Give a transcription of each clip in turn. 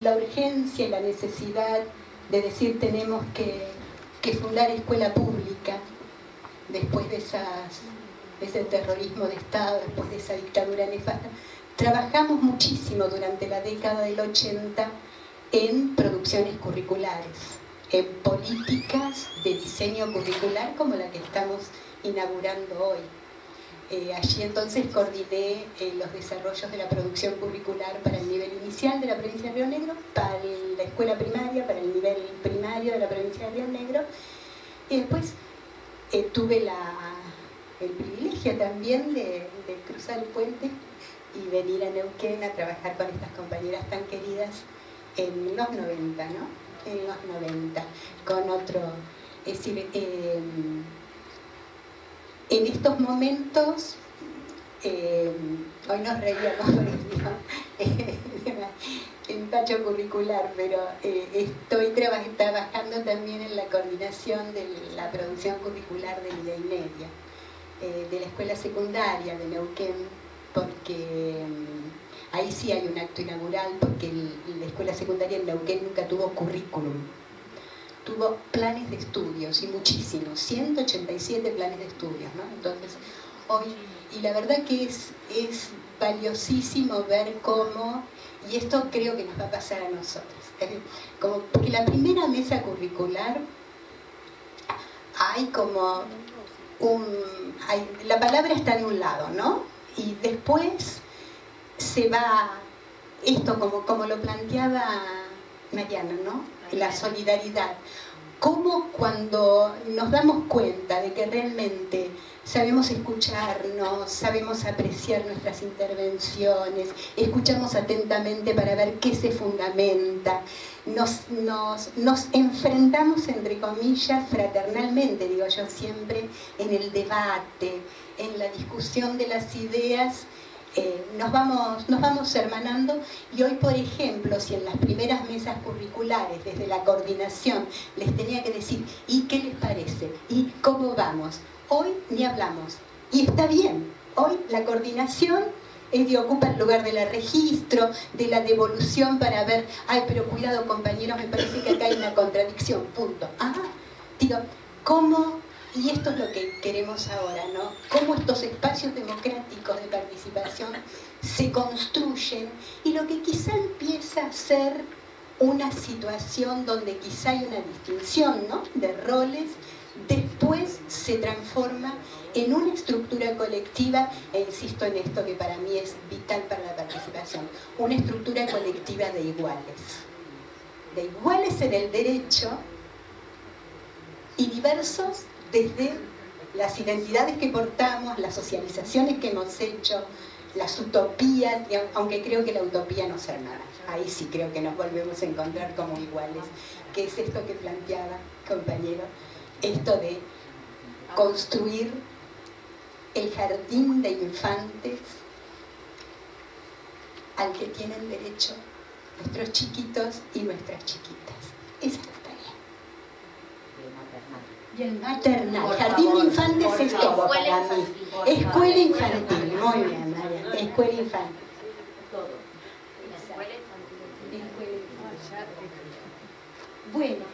la urgencia y la necesidad de decir tenemos que fundar escuela pública después de ese terrorismo de Estado, después de esa dictadura nefasta. Trabajamos muchísimo durante la década del 80 en producciones curriculares, en políticas de diseño curricular como la que estamos inaugurando hoy. Allí entonces coordiné los desarrollos de la producción curricular para el nivel inicial de la provincia de Río Negro, para la escuela primaria, para el nivel primario de la provincia de Río Negro, y después tuve el privilegio también de cruzar el puente y venir a Neuquén a trabajar con estas compañeras tan queridas en los 90, ¿no? En los 90, con otro... Es decir, en estos momentos, hoy nos reíamos de empacho curricular, pero estoy trabajando también en la coordinación de la producción curricular de nivel media, de la escuela secundaria de Neuquén, porque ahí sí hay un acto inaugural, porque la escuela secundaria en Neuquén nunca tuvo currículum. Tuvo planes de estudios, y muchísimos, 187 planes de estudios, ¿no? Entonces, hoy, y la verdad que es valiosísimo ver cómo, y esto creo que nos va a pasar a nosotros, porque la primera mesa curricular hay como la palabra está de un lado, ¿no? Y después se va, esto como lo planteaba Mariana, ¿no? La solidaridad. Cómo cuando nos damos cuenta de que realmente sabemos escucharnos, sabemos apreciar nuestras intervenciones, escuchamos atentamente para ver qué se fundamenta, nos enfrentamos, entre comillas, fraternalmente, digo yo siempre, en el debate, en la discusión de las ideas. Nos vamos hermanando, y hoy, por ejemplo, si en las primeras mesas curriculares, desde la coordinación, les tenía que decir, ¿y qué les parece? ¿Y cómo vamos? Hoy ni hablamos, y está bien. Hoy la coordinación ocupa el lugar del registro, de la devolución para ver, ay, pero cuidado compañeros, me parece que acá hay una contradicción, punto. Digo, ¿cómo? Y esto es lo que queremos ahora, ¿no? Cómo estos espacios democráticos de participación se construyen, y lo que quizá empieza a ser una situación donde quizá hay una distinción, ¿no?, de roles, después se transforma en una estructura colectiva, e insisto en esto que para mí es vital para la participación, una estructura colectiva de iguales en el derecho, y diversos desde las identidades que portamos, las socializaciones que hemos hecho, las utopías, aunque creo que la utopía no será nada. Ahí sí creo que nos volvemos a encontrar como iguales, que es esto que planteaba, compañero, esto de construir el jardín de infantes al que tienen derecho nuestros chiquitos y nuestras chiquitas. Esa es la tarea. Y el maternal. Jardín de infantes es todo para mí. Escuela infantil. Muy bien, María. Escuela infantil. Todo. Escuela infantil. Bueno,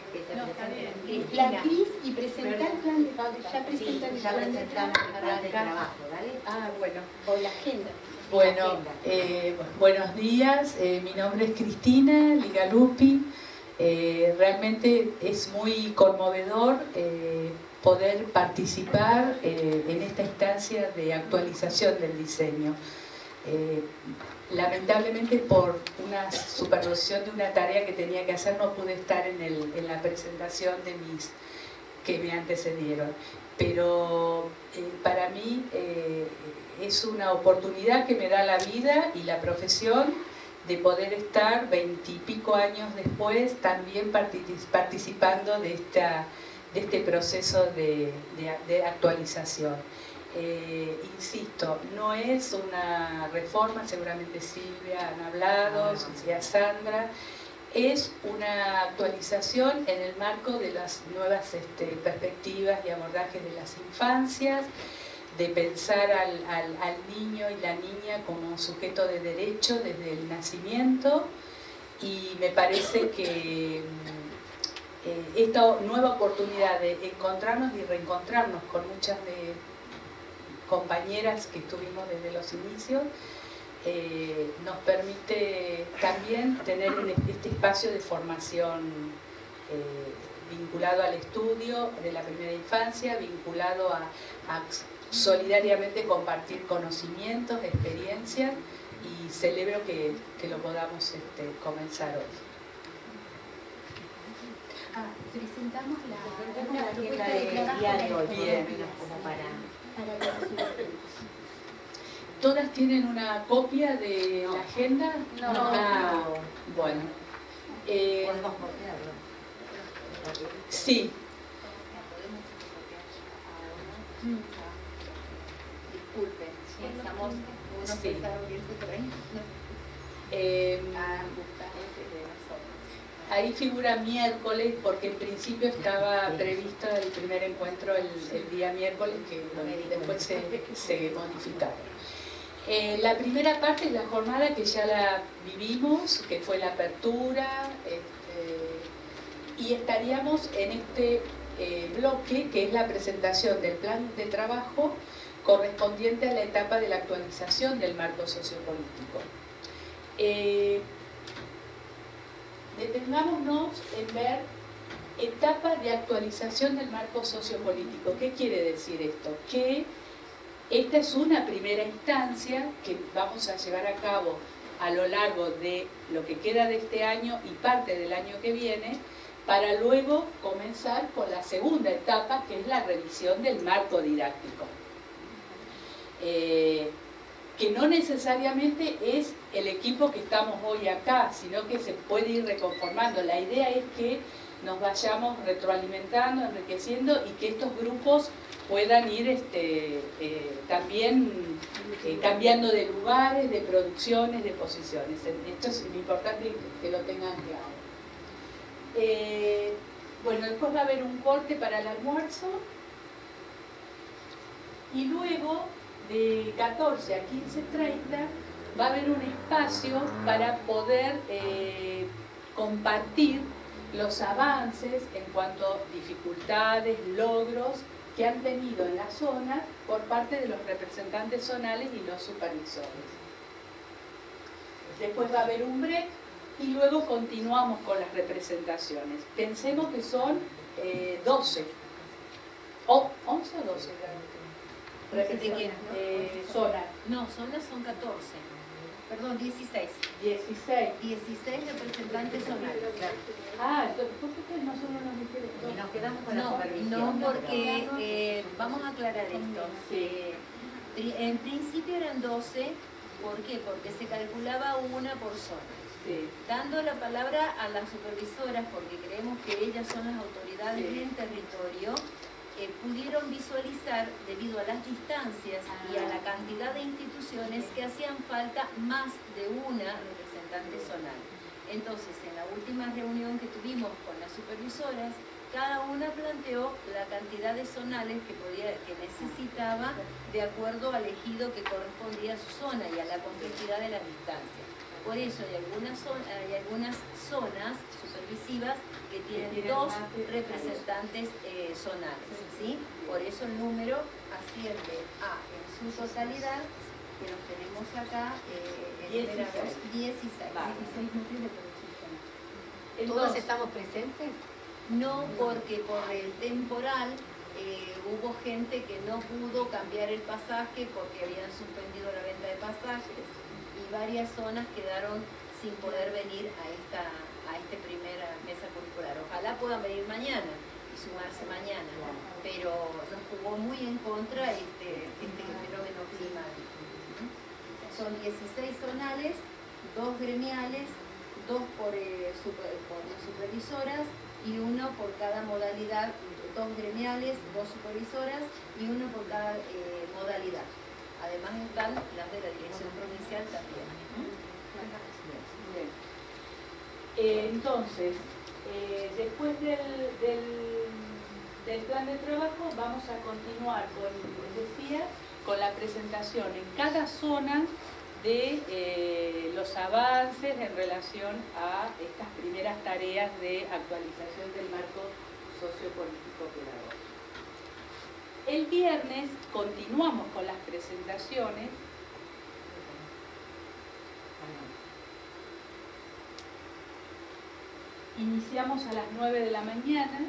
la Cris, y presentar el plan de ya presentan el plan de trabajo, ¿vale? Bueno, o la agenda. Bueno, buenos días, mi nombre es Cristina Ligalupi. Realmente es muy conmovedor poder participar en esta instancia de actualización del diseño. Lamentablemente, por una supervisión de una tarea que tenía que hacer, no pude estar en la presentación de que me antecedieron, pero para mí es una oportunidad que me da la vida y la profesión de poder estar 20 y pico años después también participando de este proceso de actualización. Insisto, no es una reforma, seguramente Silvia han hablado, Silvia, Sandra, es una actualización en el marco de las nuevas perspectivas y abordajes de las infancias, de pensar al niño y la niña como sujeto de derecho desde el nacimiento, y me parece que esta nueva oportunidad de encontrarnos y reencontrarnos con muchas de compañeras que estuvimos desde los inicios nos permite también tener este espacio de formación vinculado al estudio de la primera infancia, vinculado a solidariamente compartir conocimientos, experiencias, y celebro que lo podamos comenzar hoy. Presentamos la agenda de día de hoy. Bien. Como para... ¿Todas tienen una copia de la agenda? No. Bueno. ¿Podemos copiarlo? Sí. Disculpen, estamos unos Sí. empezaron viendo por ahí. Ahí figura miércoles, porque en principio estaba previsto el primer encuentro el día miércoles, que después se modificaron. La primera parte es la jornada que ya la vivimos, que fue la apertura, y estaríamos en este bloque que es la presentación del plan de trabajo correspondiente a la etapa de la actualización del marco sociopolítico. Detengámonos en ver etapas de actualización del marco sociopolítico. ¿Qué quiere decir esto? Que esta es una primera instancia que vamos a llevar a cabo a lo largo de lo que queda de este año y parte del año que viene, para luego comenzar con la segunda etapa, que es la revisión del marco didáctico. Que no necesariamente es el equipo que estamos hoy acá, sino que se puede ir reconformando. La idea es que nos vayamos retroalimentando, enriqueciendo, y que estos grupos puedan ir también cambiando de lugares, de producciones, de posiciones. Esto es importante que lo tengan claro. Bueno, después va a haber un corte para el almuerzo, y luego de 14 a 15:30 va a haber un espacio para poder compartir los avances en cuanto a dificultades, logros que han tenido en la zona por parte de los representantes zonales y los supervisores. Después va a haber un break y luego continuamos con las representaciones. Pensemos que son 12, o 11 o 12 zonas. No, zonas son 14. Perdón, 16. 16 representantes zonales. Entonces, ¿por qué nosotros nos dijeron? Y nos quedamos con la supervisión. No, porque vamos a aclarar esto. En principio eran 12. ¿Por qué? Porque se calculaba una por zona. Sí. Dando la palabra a las supervisoras, porque creemos que ellas son las autoridades en territorio, pudieron visualizar, debido a las distancias y a la cantidad de instituciones, que hacían falta más de una representante zonal. Entonces, en la última reunión que tuvimos con las supervisoras, cada una planteó la cantidad de zonales que necesitaba de acuerdo al ejido que correspondía a su zona y a la complejidad de las distancias. Por eso hay algunas zonas supervisivas que tienen 2 representantes zonales, ¿sí? Por eso el número asciende a, en su totalidad, que los tenemos acá, 16. ¿Todos estamos presentes? No, porque por el temporal hubo gente que no pudo cambiar el pasaje porque habían suspendido la venta de pasajes, y varias zonas quedaron sin poder venir a esta primera mesa curricular. Ojalá puedan venir mañana y sumarse mañana, pero nos jugó muy en contra este fenómeno climático. Son 16 zonales, 2 gremiales, 2 por las supervisoras y 1 por cada modalidad, 2 gremiales, 2 supervisoras y 1 por cada modalidad. Además están las de la dirección provincial también. Bien. Entonces, después del plan de trabajo vamos a continuar con, les decía, con la presentación en cada zona de los avances en relación a estas primeras tareas de actualización del marco sociopolítico pedagógico. El viernes continuamos con las presentaciones. Iniciamos a las 9 de la mañana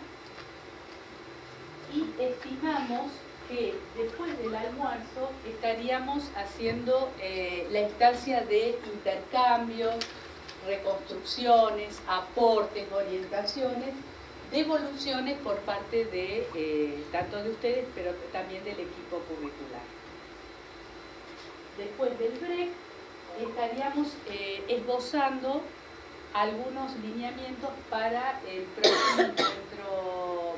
y estimamos que después del almuerzo estaríamos haciendo la instancia de intercambios, reconstrucciones, aportes, orientaciones, devoluciones por parte de tanto de ustedes, pero también del equipo curricular. Después del break estaríamos esbozando algunos lineamientos para el próximo encuentro.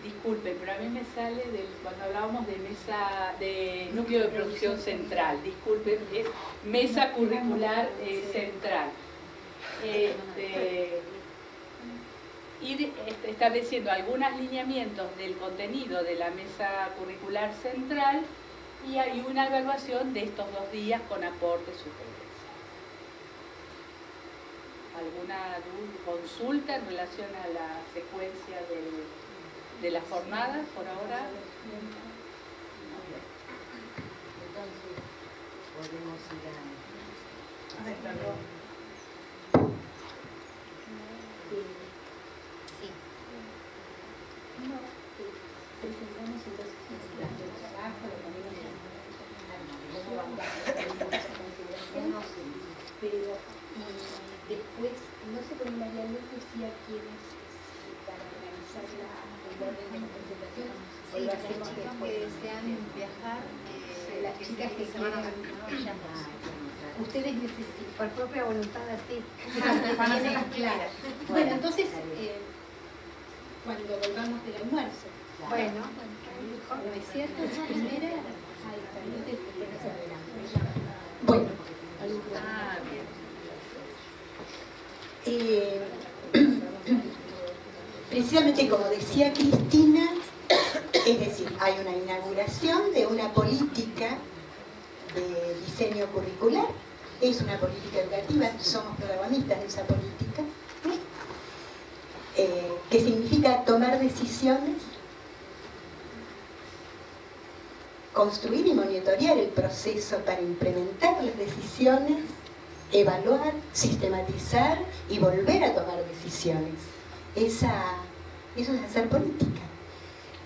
Disculpen, pero a mí me sale cuando hablábamos de mesa, de núcleo de producción central, disculpen, es mesa curricular central. Ir estableciendo algunos lineamientos del contenido de la mesa curricular central y hay una evaluación de estos 2 días con aportes sugerencias. ¿Alguna consulta en relación a la secuencia de las jornadas por ahora? Entonces, podemos ir a ver, perdón. Sí. No, presentamos entonces el trabajo, lo ponemos pero después, no sé cómo María Luz decía quiénes para organizar el orden de la presentación, o lo hacemos después. Que desean viajar, las chicas que quieran, ustedes necesitan, por propia voluntad así, tienen claro. Bueno, entonces, cuando volvamos del almuerzo, bueno, ¿no es cierto? Primera, ahí está, entonces, Bueno, precisamente como decía Cristina, es decir, hay una inauguración de una política de diseño curricular, es una política educativa, somos protagonistas de esa política, que significa tomar decisiones, construir y monitorear el proceso para implementar las decisiones, evaluar, sistematizar y volver a tomar decisiones. Eso es hacer política.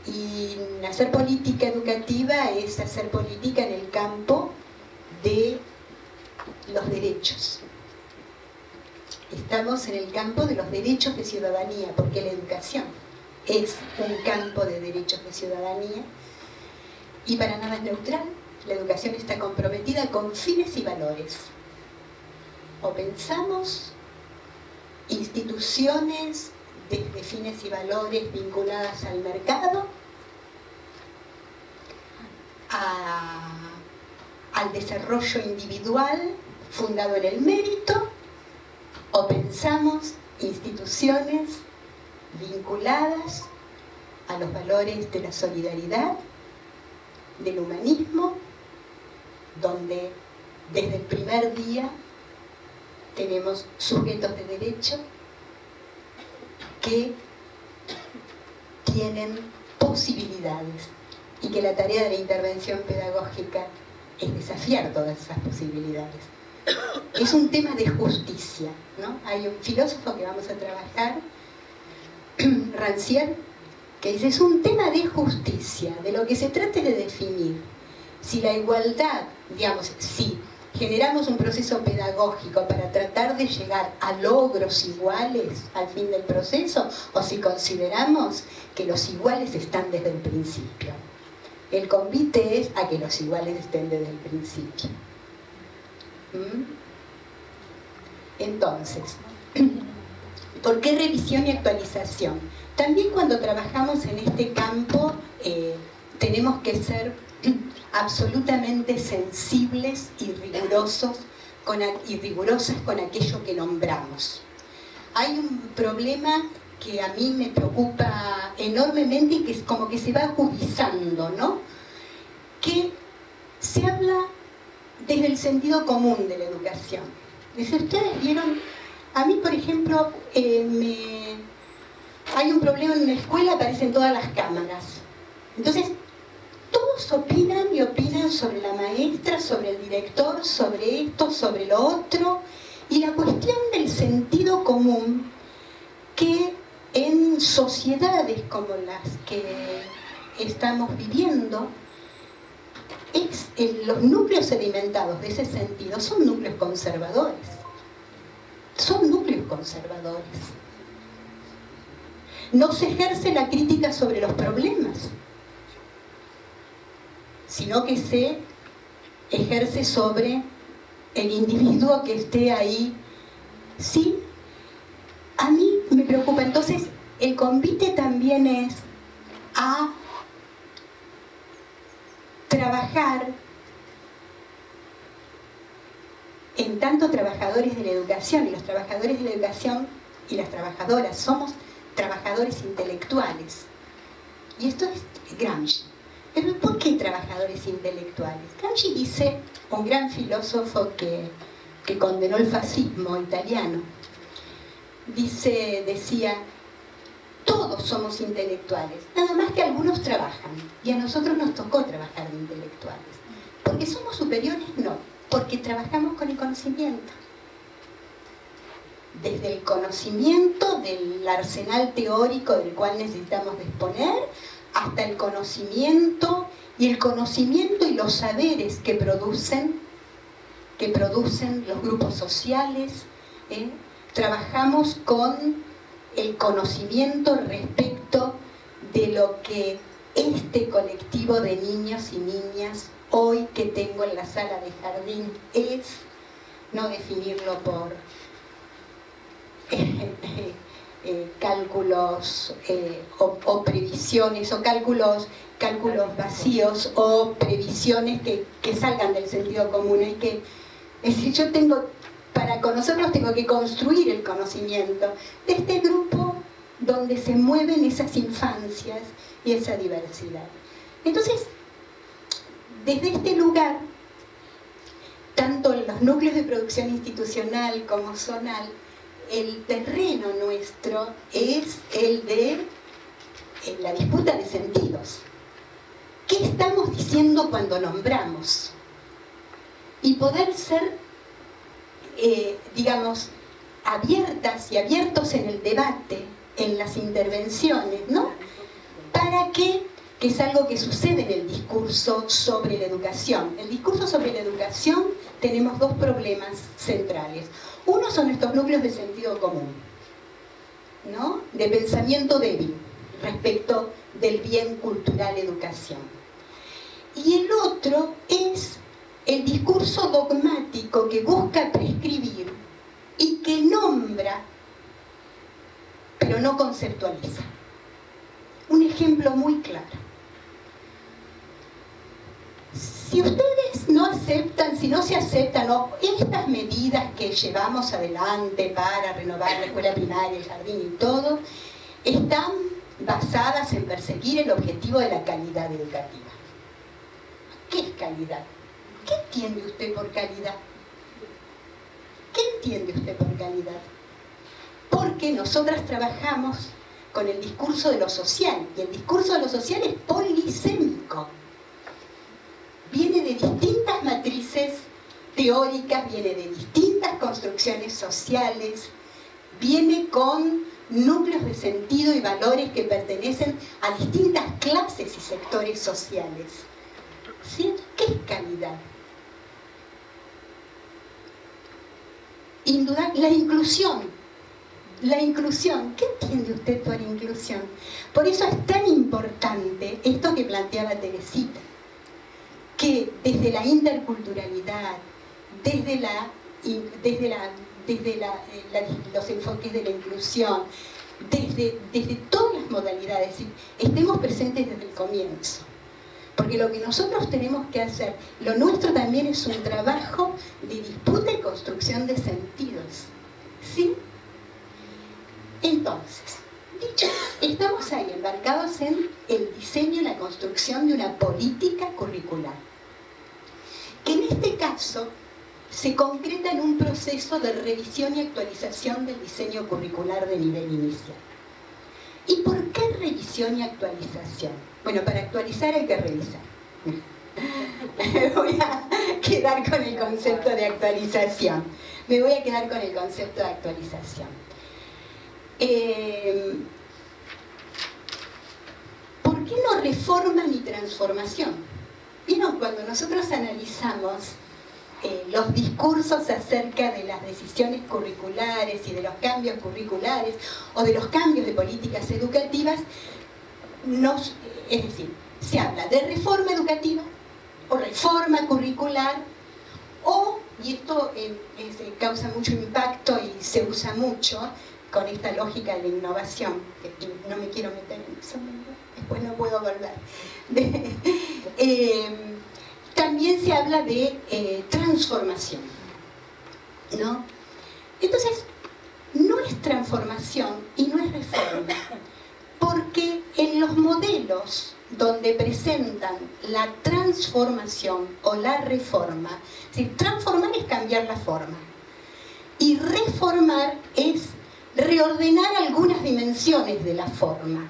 Y hacer política educativa es hacer política en el campo de los derechos. Estamos en el campo de los derechos de ciudadanía, porque la educación es un campo de derechos de ciudadanía y para nada es neutral. La educación está comprometida con fines y valores. O pensamos instituciones desde fines y valores vinculadas al mercado, al desarrollo individual fundado en el mérito, o pensamos instituciones vinculadas a los valores de la solidaridad, del humanismo, donde desde el primer día tenemos sujetos de derecho que tienen posibilidades y que la tarea de la intervención pedagógica es desafiar todas esas posibilidades. Es un tema de justicia, ¿no? Hay un filósofo que vamos a trabajar, Rancière, que dice, es un tema de justicia, de lo que se trata de definir si la igualdad, digamos, si generamos un proceso pedagógico para tratar de llegar a logros iguales al fin del proceso, o si consideramos que los iguales están desde el principio. El convite es a que los iguales estén desde el principio. Entonces, ¿por qué revisión y actualización? También cuando trabajamos en este campo tenemos que ser absolutamente sensibles y rigurosas con aquello que nombramos. Hay un problema que a mí me preocupa enormemente y que es como que se va agudizando, ¿no? Que se habla desde el sentido común de la educación. Desde ustedes vieron, a mí por ejemplo, hay un problema en una escuela, aparecen todas las cámaras. Entonces, todos opinan y opinan sobre la maestra, sobre el director, sobre esto, sobre lo otro. Y la cuestión del sentido común, que en sociedades como las que estamos viviendo, los núcleos sedimentados de ese sentido son núcleos conservadores. Son núcleos conservadores. No se ejerce la crítica sobre los problemas, sino que se ejerce sobre el individuo que esté ahí. Sí, a mí me preocupa. Entonces, el convite también es a trabajar en tanto trabajadores de la educación, y los trabajadores de la educación y las trabajadoras somos trabajadores intelectuales. Y esto es Gramsci. Pero ¿por qué trabajadores intelectuales? Gramsci dice, un gran filósofo que condenó el fascismo italiano, decía, todos somos intelectuales, nada más que algunos trabajan, y a nosotros nos tocó trabajar de intelectuales. ¿Porque somos superiores? No, porque trabajamos con el conocimiento. Desde el conocimiento del arsenal teórico del cual necesitamos disponer, hasta el conocimiento y los saberes que producen los grupos sociales. Trabajamos con el conocimiento respecto de lo que este colectivo de niños y niñas hoy que tengo en la sala de jardín es, no definirlo por cálculos o previsiones, o cálculos vacíos, o previsiones que salgan del sentido común. Es decir, yo para conocerlos tengo que construir el conocimiento de este grupo donde se mueven esas infancias y esa diversidad. Entonces, desde este lugar, tanto en los núcleos de producción institucional como zonal, el terreno nuestro es el de la disputa de sentidos. ¿Qué estamos diciendo cuando nombramos? Y poder ser, digamos, abiertas y abiertos en el debate, en las intervenciones, ¿no? Para que es algo que sucede en el discurso sobre la educación. El discurso sobre la educación tenemos dos problemas centrales. Uno son estos núcleos de sentido común, ¿no? De pensamiento débil respecto del bien cultural educación. Y el otro es el discurso dogmático que busca prescribir y que nombra, pero no conceptualiza. Un ejemplo muy claro. Si ustedes no aceptan, si no se aceptan estas medidas que llevamos adelante para renovar la escuela primaria, el jardín y todo, están basadas en perseguir el objetivo de la calidad educativa. ¿Qué es calidad? ¿Qué entiende usted por calidad? ¿Qué entiende usted por calidad? Porque nosotras trabajamos con el discurso de lo social, y el discurso de lo social es polisémico. Viene de distintas matrices teóricas, viene de distintas construcciones sociales, viene con núcleos de sentido y valores que pertenecen a distintas clases y sectores sociales. ¿Sí? ¿Qué es calidad? Indudable, la inclusión. La inclusión. ¿Qué entiende usted por inclusión? Por eso es tan importante esto que planteaba Teresita, que desde la interculturalidad, desde los enfoques de la inclusión, desde todas las modalidades, estemos presentes desde el comienzo. Porque lo que nosotros tenemos que hacer, lo nuestro también es un trabajo de disputa y construcción de sentidos. ¿Sí? Entonces, dicho, estamos ahí embarcados en el diseño y la construcción de una política curricular. este caso se concreta en un proceso de revisión y actualización del diseño curricular de nivel inicial. ¿Y por qué revisión y actualización? Bueno, para actualizar hay que revisar. Me voy a quedar con el concepto de actualización. ¿Por qué no reforma ni transformación? ¿Vieron? Cuando nosotros analizamos los discursos acerca de las decisiones curriculares y de los cambios curriculares o de los cambios de políticas educativas, es decir, se habla de reforma educativa o reforma curricular o, y esto causa mucho impacto y se usa mucho con esta lógica de la innovación, que no me quiero meter en eso, después no puedo volver. También se habla de transformación, ¿no? Entonces, no es transformación y no es reforma, porque en los modelos donde presentan la transformación o la reforma, es decir, transformar es cambiar la forma y reformar es reordenar algunas dimensiones de la forma.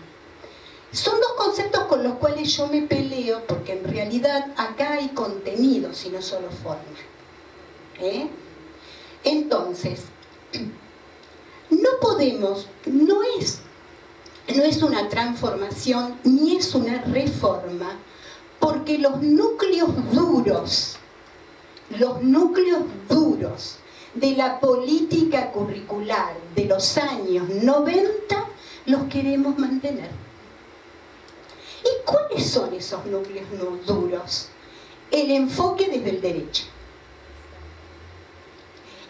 Son dos conceptos con los cuales yo me peleo porque en realidad acá hay contenidos y no solo forma. Entonces, no es una transformación ni es una reforma, porque los núcleos duros de la política curricular de los años 90 los queremos mantener. ¿Y cuáles son esos núcleos duros? El enfoque desde el derecho.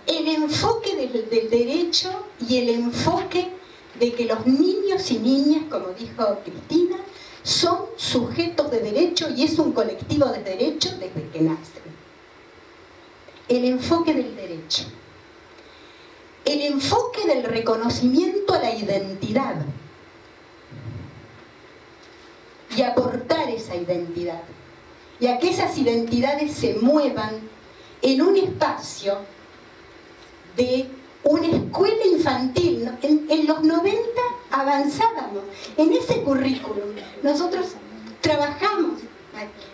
El enfoque desde el derecho y el enfoque de que los niños y niñas, como dijo Cristina, son sujetos de derecho y es un colectivo de derecho desde que nacen. El enfoque del derecho. El enfoque del reconocimiento a la identidad. Y aportar esa identidad. Y a que esas identidades se muevan en un espacio de una escuela infantil. En los 90 avanzábamos. En ese currículum nosotros trabajamos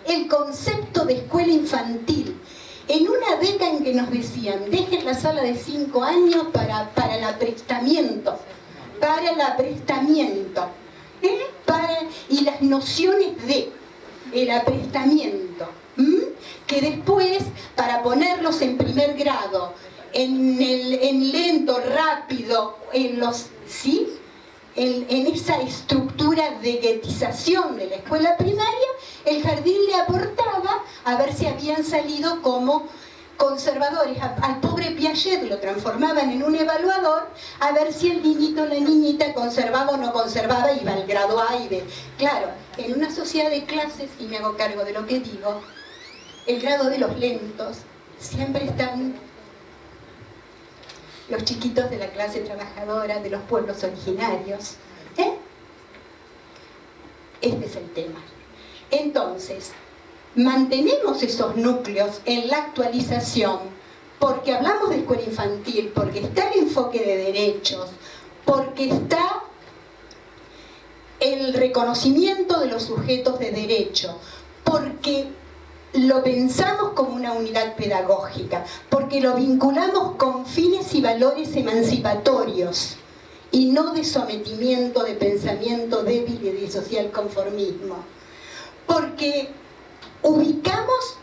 el concepto de escuela infantil. En una década en que nos decían, dejen la sala de 5 años para el aprestamiento. Y las nociones de el aprestamiento, que después, para ponerlos en primer grado, en lento, rápido, en esa estructura de guetización de la escuela primaria, el jardín le aportaba a ver si habían salido como conservadores. Al pobre Piaget lo transformaban en un evaluador a ver si el niñito o la niñita conservaba o no conservaba, iba al grado A y B. Claro, en una sociedad de clases, y me hago cargo de lo que digo, el grado de los lentos siempre están los chiquitos de la clase trabajadora, de los pueblos originarios. Este es el tema. Entonces, mantenemos esos núcleos en la actualización porque hablamos de escuela infantil, porque está el enfoque de derechos, porque está el reconocimiento de los sujetos de derecho, porque lo pensamos como una unidad pedagógica, porque lo vinculamos con fines y valores emancipatorios y no de sometimiento, de pensamiento débil y de social conformismo, porque ubicamos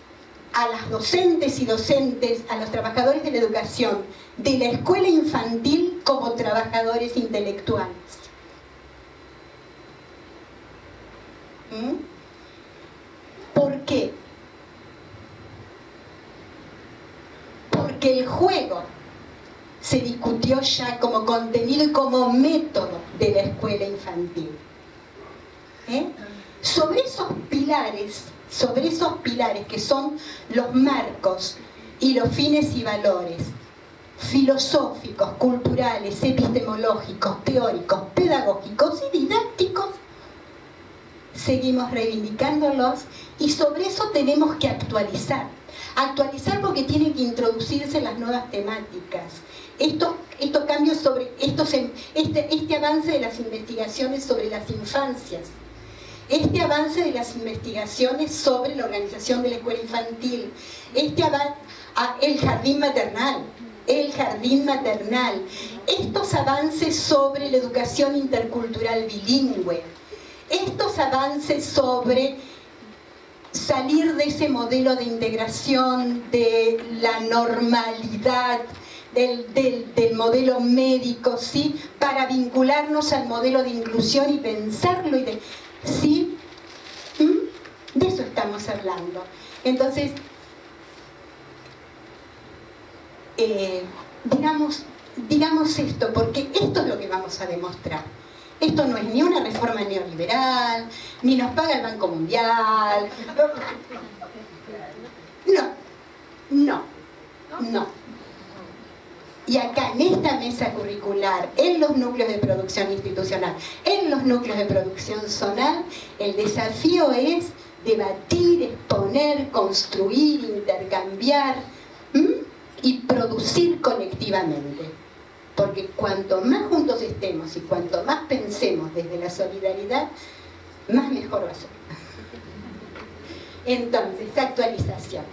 a las docentes y docentes, a los trabajadores de la educación de la escuela infantil como trabajadores intelectuales. ¿Por qué? Porque el juego se discutió ya como contenido y como método de la escuela infantil. Sobre esos pilares que son los marcos y los fines y valores filosóficos, culturales, epistemológicos, teóricos, pedagógicos y didácticos, seguimos reivindicándolos y sobre eso tenemos que actualizar. Actualizar porque tienen que introducirse las nuevas temáticas. Estos cambios sobre este avance de las investigaciones sobre las infancias, este avance de las investigaciones sobre la organización de la escuela infantil, el jardín maternal, estos avances sobre la educación intercultural bilingüe, estos avances sobre salir de ese modelo de integración, de la normalidad, del modelo médico, ¿sí? Para vincularnos al modelo de inclusión y pensarlo, ¿sí? De eso estamos hablando. Entonces, digamos esto, porque esto es lo que vamos a demostrar. Esto no es ni una reforma neoliberal, ni nos paga el Banco Mundial. No. Y acá en esta mesa curricular, en los núcleos de producción institucional, en los núcleos de producción zonal, el desafío es debatir, exponer, construir, intercambiar y producir colectivamente. Porque cuanto más juntos estemos y cuanto más pensemos desde la solidaridad, más mejor va a ser. Entonces, actualización.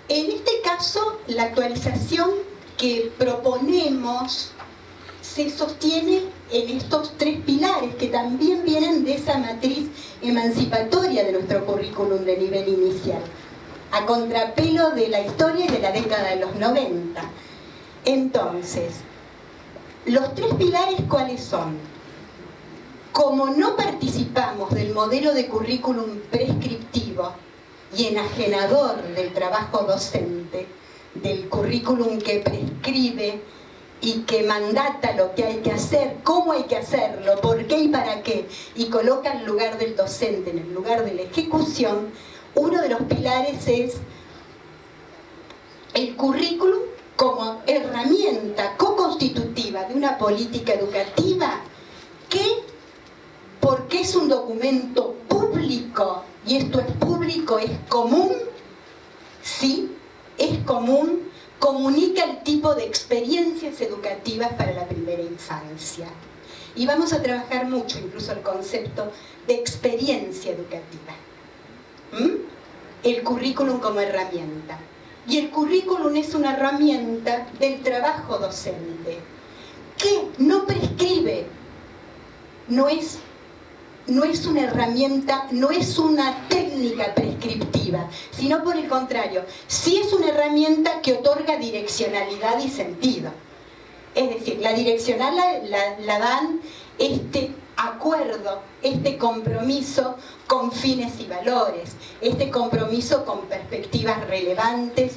En este caso, la actualización que proponemos se sostiene en estos tres pilares que también vienen de esa matriz emancipatoria de nuestro currículum de nivel inicial, a contrapelo de la historia y de la década de los 90. Entonces, los tres pilares, ¿cuáles son? Como no participamos del modelo de currículum prescriptivo y enajenador del trabajo docente, del currículum que prescribe y que mandata lo que hay que hacer, cómo hay que hacerlo, por qué y para qué, y coloca el lugar del docente en el lugar de la ejecución, uno de los pilares es el currículum como herramienta co-constitutiva de una política educativa que, porque es un documento público, y esto es público, es común, ¿sí? Es común, comunica el tipo de experiencias educativas para la primera infancia. Y vamos a trabajar mucho incluso el concepto de experiencia educativa. El currículum como herramienta. Y el currículum es una herramienta del trabajo docente, que no prescribe, no es una herramienta, no es una técnica prescriptiva, sino por el contrario, sí es una herramienta que otorga direccionalidad y sentido. Es decir, la direccional la dan este acuerdo, este compromiso con fines y valores, este compromiso con perspectivas relevantes,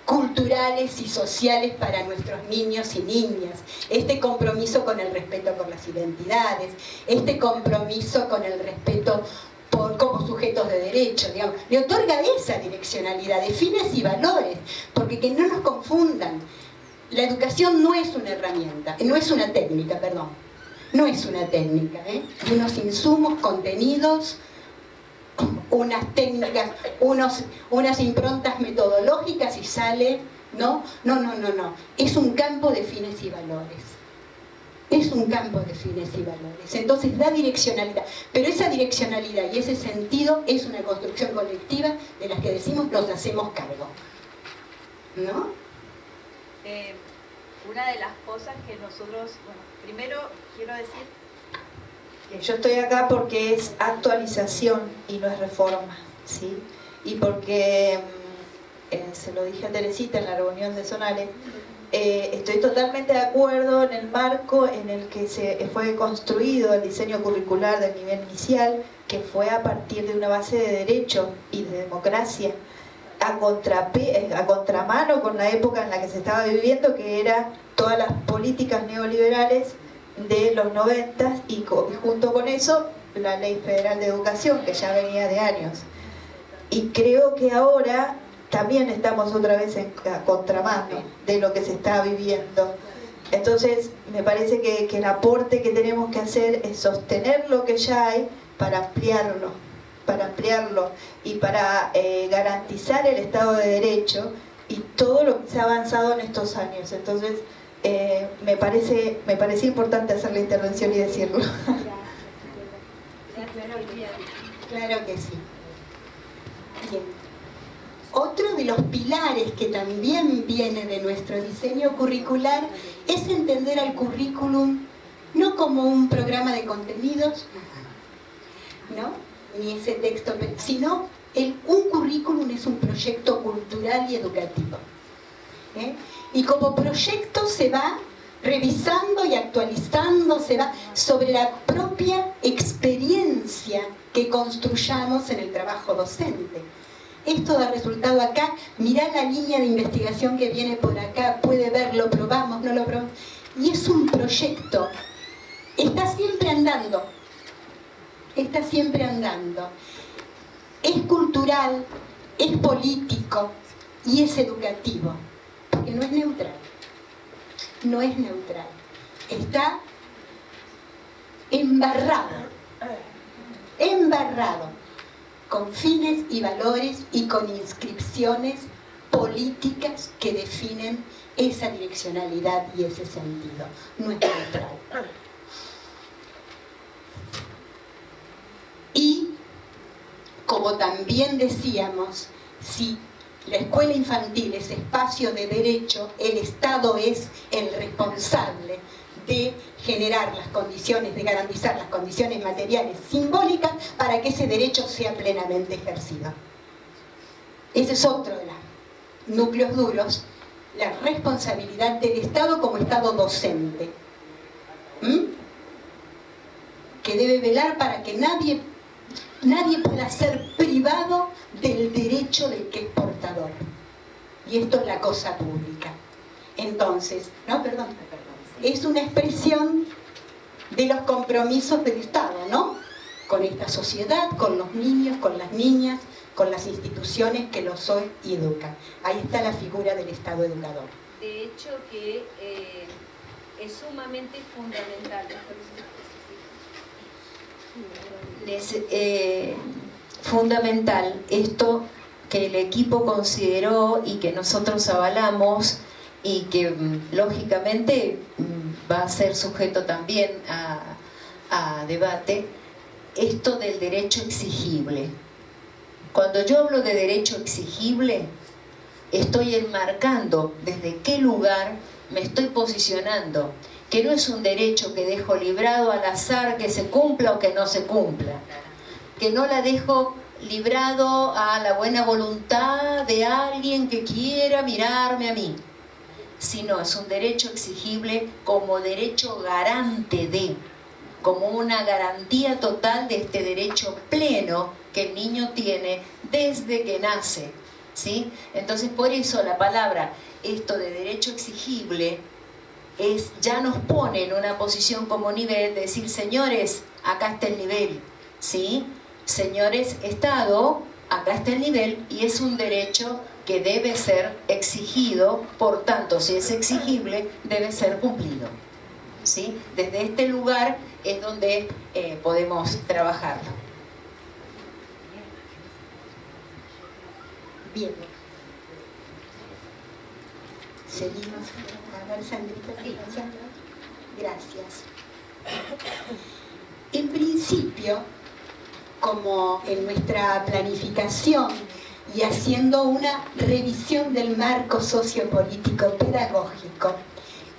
culturales y sociales para nuestros niños y niñas, este compromiso con el respeto por las identidades, este compromiso con el respeto como sujetos de derecho, digamos, le otorga esa direccionalidad de fines y valores, porque que no nos confundan, la educación no es una herramienta, no es una técnica, perdón, no es una técnica, unos insumos, contenidos, unas técnicas, unas improntas metodológicas y sale, no, es un campo de fines y valores. Es un campo de fines y valores. Entonces da direccionalidad, pero esa direccionalidad y ese sentido es una construcción colectiva de las que decimos nos hacemos cargo. ¿No? Una de las cosas que nosotros, bueno, primero quiero decir que yo estoy acá porque es actualización y no es reforma, ¿sí? Y porque, se lo dije a Teresita en la reunión de Zonales, estoy totalmente de acuerdo en el marco en el que se fue construido el diseño curricular del nivel inicial, que fue a partir de una base de derecho y de democracia, a contramano con la época en la que se estaba viviendo, que era todas las políticas neoliberales de los 90 y junto con eso la Ley Federal de Educación, que ya venía de años. Y creo que ahora también estamos otra vez en contramano de lo que se está viviendo. Entonces me parece que el aporte que tenemos que hacer es sostener lo que ya hay para ampliarlo, para ampliarlo y para garantizar el Estado de Derecho y todo lo que se ha avanzado en estos años. Entonces, me parece importante hacer la intervención y decirlo. Claro que sí. Bien. Otro de los pilares que también viene de nuestro diseño curricular es entender al currículum no como un programa de contenidos, ¿no? Ni ese texto, sino un currículum es un proyecto cultural y educativo. Y como proyecto se va revisando y actualizando, se va sobre la propia experiencia que construyamos en el trabajo docente. Esto da resultado acá, mirá la línea de investigación que viene por acá, puede verlo, probamos, no lo probamos. Y es un proyecto, está siempre andando, está siempre andando. Es cultural, es político y es educativo, porque no es neutral. No es neutral. Está embarrado con fines y valores y con inscripciones políticas que definen esa direccionalidad y ese sentido. No es neutral. Y, como también decíamos, si la escuela infantil es espacio de derecho, el Estado es el responsable de generar las condiciones, de garantizar las condiciones materiales simbólicas para que ese derecho sea plenamente ejercido. Ese es otro de los núcleos duros, la responsabilidad del Estado como Estado docente, que debe velar para que nadie pueda ser privado del derecho del que es portador. Y esto es la cosa pública. Entonces, es una expresión de los compromisos del Estado, ¿no? Con esta sociedad, con los niños, con las niñas, con las instituciones que los hoy educan. Ahí está la figura del Estado educador. De hecho que es sumamente fundamental. Fundamental esto que el equipo consideró y que nosotros avalamos y que lógicamente va a ser sujeto también a debate, esto del derecho exigible. Cuando yo hablo de derecho exigible, estoy enmarcando desde qué lugar me estoy posicionando, que no es un derecho que dejo librado al azar, que se cumpla o que no se cumpla, que no la dejo librado a la buena voluntad de alguien que quiera mirarme a mí, sino es un derecho exigible como derecho garante de, como una garantía total de este derecho pleno que el niño tiene desde que nace, ¿sí? Entonces, por eso la palabra, esto de derecho exigible, ya nos pone en una posición como nivel de decir, señores, acá está el nivel, ¿sí? Señores, Estado, acá está el nivel, y es un derecho que debe ser exigido, por tanto, si es exigible, debe ser cumplido, ¿sí? Desde este lugar es donde podemos trabajarlo. Bien. Seguimos. A ver, Sandrita. Sí. Gracias. En principio, como en nuestra planificación y haciendo una revisión del marco sociopolítico pedagógico,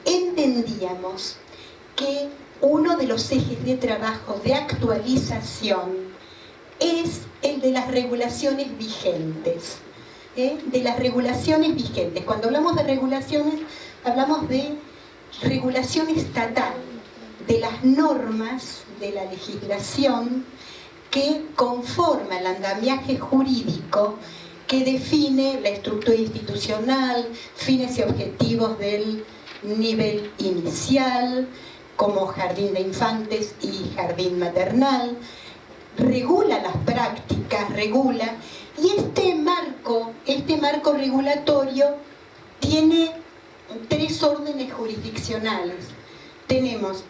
entendíamos que uno de los ejes de trabajo de actualización es el de las regulaciones vigentes. De las regulaciones vigentes. Cuando hablamos de regulaciones, hablamos de regulación estatal, de las normas de la legislación que conforma el andamiaje jurídico que define la estructura institucional, fines y objetivos del nivel inicial, como jardín de infantes y jardín maternal, regula las prácticas, regula, y este marco regulatorio tiene 3 órdenes jurisdiccionales. Tenemos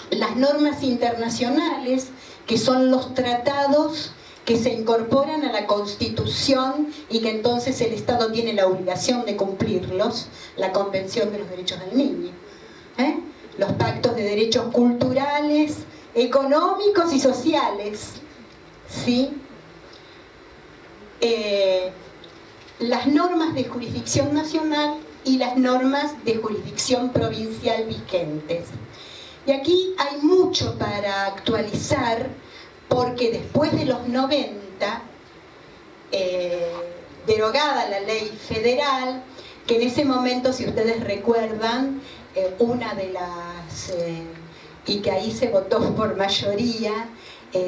las normas internacionales, que son los tratados que que se incorporan a la Constitución y que entonces el Estado tiene la obligación de cumplirlos, la Convención de los Derechos del Niño, los pactos de derechos culturales, económicos y sociales, ¿sí? Las normas de jurisdicción nacional y las normas de jurisdicción provincial vigentes. Y aquí hay mucho para actualizar, porque después de los 90, derogada la ley federal, que en ese momento, si ustedes recuerdan, una de las, y que ahí se votó por mayoría,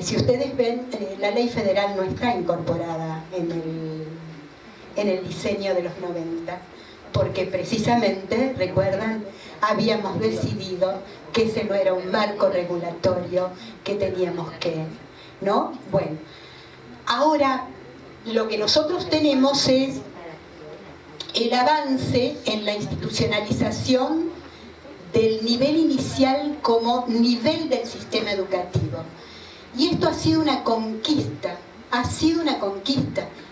si ustedes ven, la ley federal no está incorporada en el diseño de los 90, porque precisamente, recuerdan, habíamos decidido que ese no era un marco regulatorio que teníamos que, ¿no? Bueno, ahora lo que nosotros tenemos es el avance en la institucionalización del nivel inicial como nivel del sistema educativo. Y esto ha sido una conquista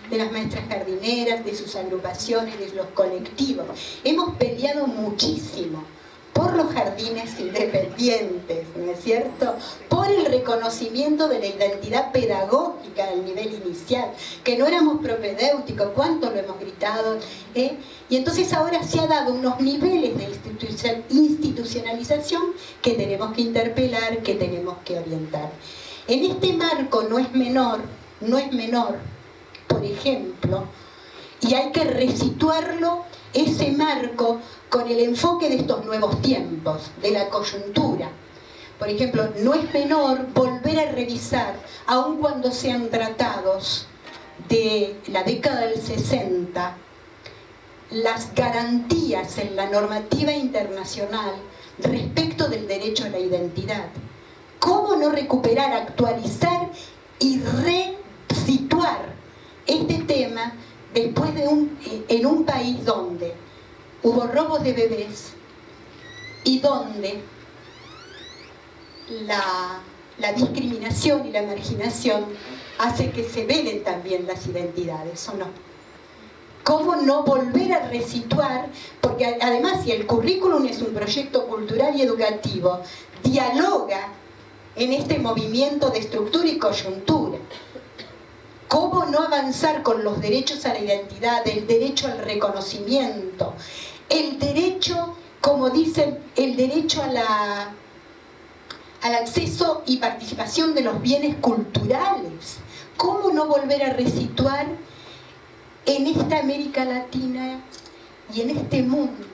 de las maestras jardineras, de sus agrupaciones, de los colectivos. Hemos peleado muchísimo por los jardines independientes, ¿no es cierto? Por el reconocimiento de la identidad pedagógica del nivel inicial, que no éramos propedéuticos, cuánto lo hemos gritado, Y entonces ahora se ha dado unos niveles de institucionalización que tenemos que interpelar, que tenemos que orientar. En este marco no es menor, por ejemplo, y hay que resituarlo, ese marco, con el enfoque de estos nuevos tiempos, de la coyuntura. Por ejemplo, no es menor volver a revisar, aun cuando sean tratados de la década del 60, las garantías en la normativa internacional respecto del derecho a la identidad. ¿Cómo no recuperar, actualizar y resituar este tema después de en un país donde hubo robos de bebés y donde la discriminación y la marginación hace que se velen también las identidades, ¿o no? ¿Cómo no volver a resituar? Porque además, si el currículum es un proyecto cultural y educativo, dialoga en este movimiento de estructura y coyuntura. ¿Cómo no avanzar con los derechos a la identidad, el derecho al reconocimiento, el derecho, como dicen, el derecho al acceso y participación de los bienes culturales? ¿Cómo no volver a resituar en esta América Latina y en este mundo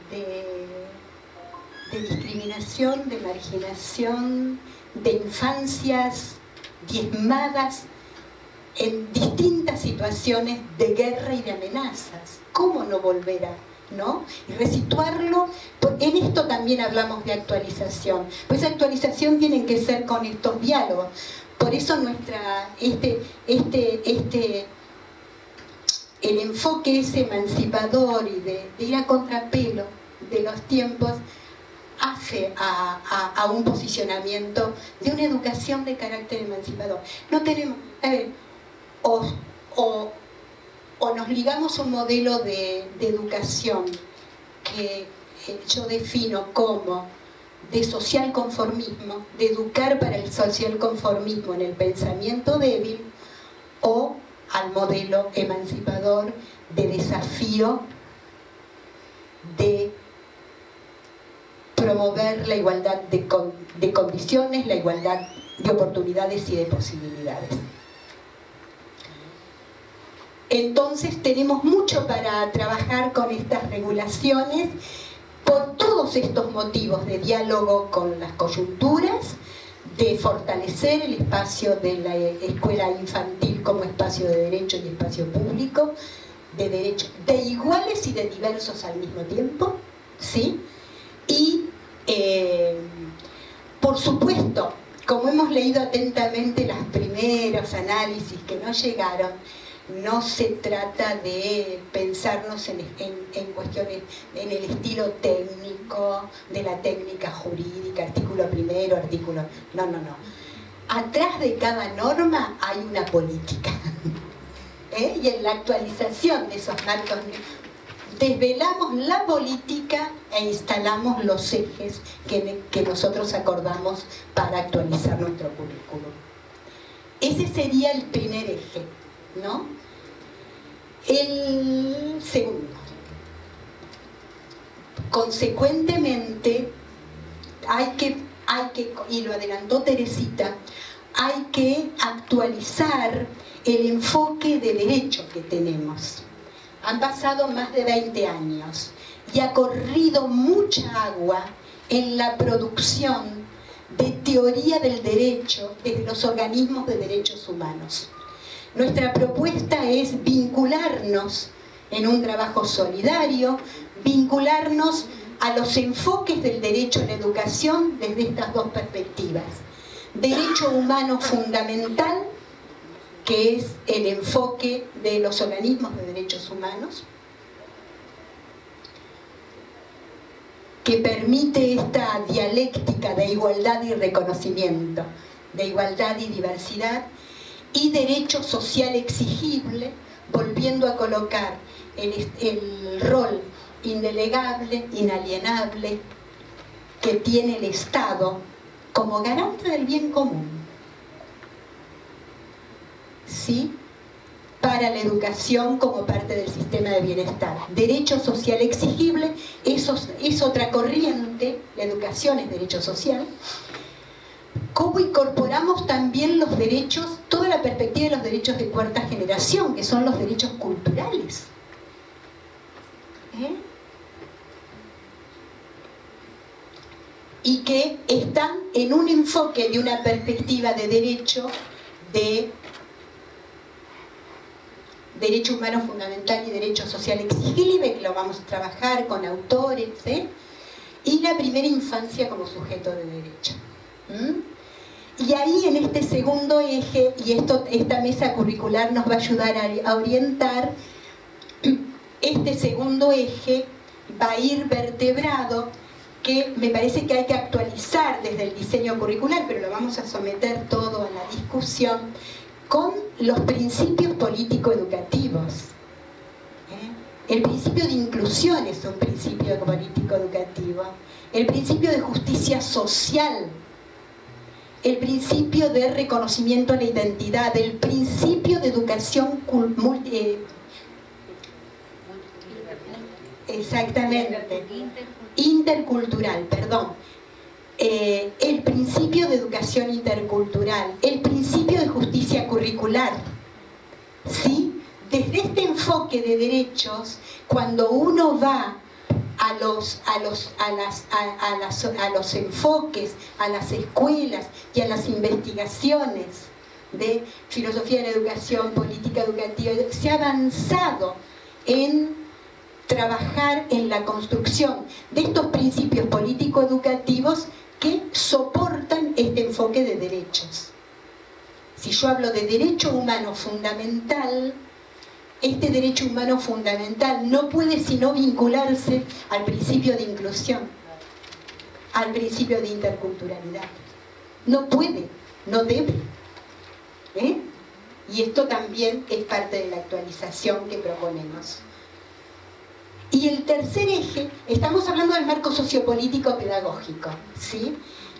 de discriminación, de marginación, de infancias diezmadas en distintas situaciones de guerra y de amenazas? ¿Cómo no volver a, ¿no? Y resituarlo? En esto también hablamos de actualización. Pues esa actualización tiene que ser con estos diálogos. Por eso el enfoque ese emancipador y de ir a contrapelo de los tiempos hace a un posicionamiento de una educación de carácter emancipador. No tenemos, o nos ligamos a un modelo de educación que yo defino como de social conformismo, de educar para el social conformismo en el pensamiento débil, o al modelo emancipador de desafío, de promover la igualdad de condiciones, la igualdad de oportunidades y de posibilidades. Entonces tenemos mucho para trabajar con estas regulaciones por todos estos motivos de diálogo con las coyunturas, de fortalecer el espacio de la escuela infantil como espacio de derecho y espacio público, de derechos de iguales y de diversos al mismo tiempo, ¿sí? Y por supuesto, como hemos leído atentamente los primeros análisis que nos llegaron, no se trata de pensarnos en cuestiones, en el estilo técnico, de la técnica jurídica, artículo primero, artículo... No. atrás de cada norma hay una política. Y en la actualización de esos marcos desvelamos la política e instalamos los ejes que nosotros acordamos para actualizar nuestro currículum. Ese sería el primer eje, ¿no? El segundo. Consecuentemente, hay que, y lo adelantó Teresita, hay que actualizar el enfoque de derecho que tenemos. Han pasado más de 20 años y ha corrido mucha agua en la producción de teoría del derecho desde los organismos de derechos humanos. Nuestra propuesta es vincularnos en un trabajo solidario, vincularnos a los enfoques del derecho a la educación desde estas dos perspectivas. Derecho humano fundamental, que es el enfoque de los organismos de derechos humanos, que permite esta dialéctica de igualdad y reconocimiento, de igualdad y diversidad, y derecho social exigible, volviendo a colocar el rol indelegable, inalienable, que tiene el Estado como garante del bien común, ¿sí? Para la educación como parte del sistema de bienestar. Derecho social exigible, es otra corriente, la educación es derecho social. ¿Cómo incorporamos también los derechos, toda la perspectiva de los derechos de cuarta generación, que son los derechos culturales? Y que están en un enfoque de una perspectiva de derecho humano fundamental y derecho social exigible, que lo vamos a trabajar con autores, y la primera infancia como sujeto de derecho. Y ahí en este segundo eje, y esta mesa curricular nos va a ayudar a orientar, este segundo eje va a ir vertebrado, que me parece que hay que actualizar desde el diseño curricular, pero lo vamos a someter todo a la discusión, con los principios político-educativos. El principio de inclusión es un principio político-educativo. El principio de justicia social. El principio de reconocimiento a la identidad. El principio de educación intercultural, perdón. El principio de educación intercultural, el principio de justicia curricular, ¿sí? Desde este enfoque de derechos, cuando uno va a los enfoques, a las escuelas y a las investigaciones de filosofía de la educación, política educativa, se ha avanzado en trabajar en la construcción de estos principios político-educativos que soportan este enfoque de derechos. Si yo hablo de derecho humano fundamental, este derecho humano fundamental no puede sino vincularse al principio de inclusión, al principio de interculturalidad. No puede, no debe. Y esto también es parte de la actualización que proponemos. Y el tercer eje, estamos hablando del marco sociopolítico pedagógico, ¿sí?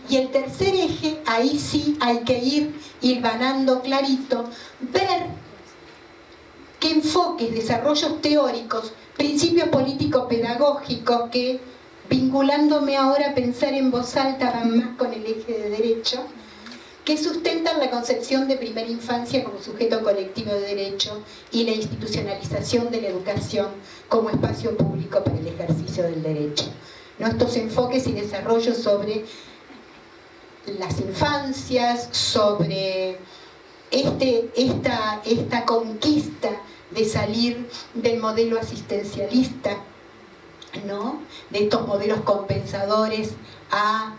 Y el tercer eje, ahí sí hay que ir hilvanando clarito, ver qué enfoques, desarrollos teóricos, principios político-pedagógicos que, vinculándome ahora a pensar en voz alta, van más con el eje de derecho, que sustentan la concepción de primera infancia como sujeto colectivo de derecho y la institucionalización de la educación como espacio público para el ejercicio del derecho. Estos enfoques y desarrollos sobre las infancias, sobre esta conquista de salir del modelo asistencialista, ¿no? De estos modelos compensadores a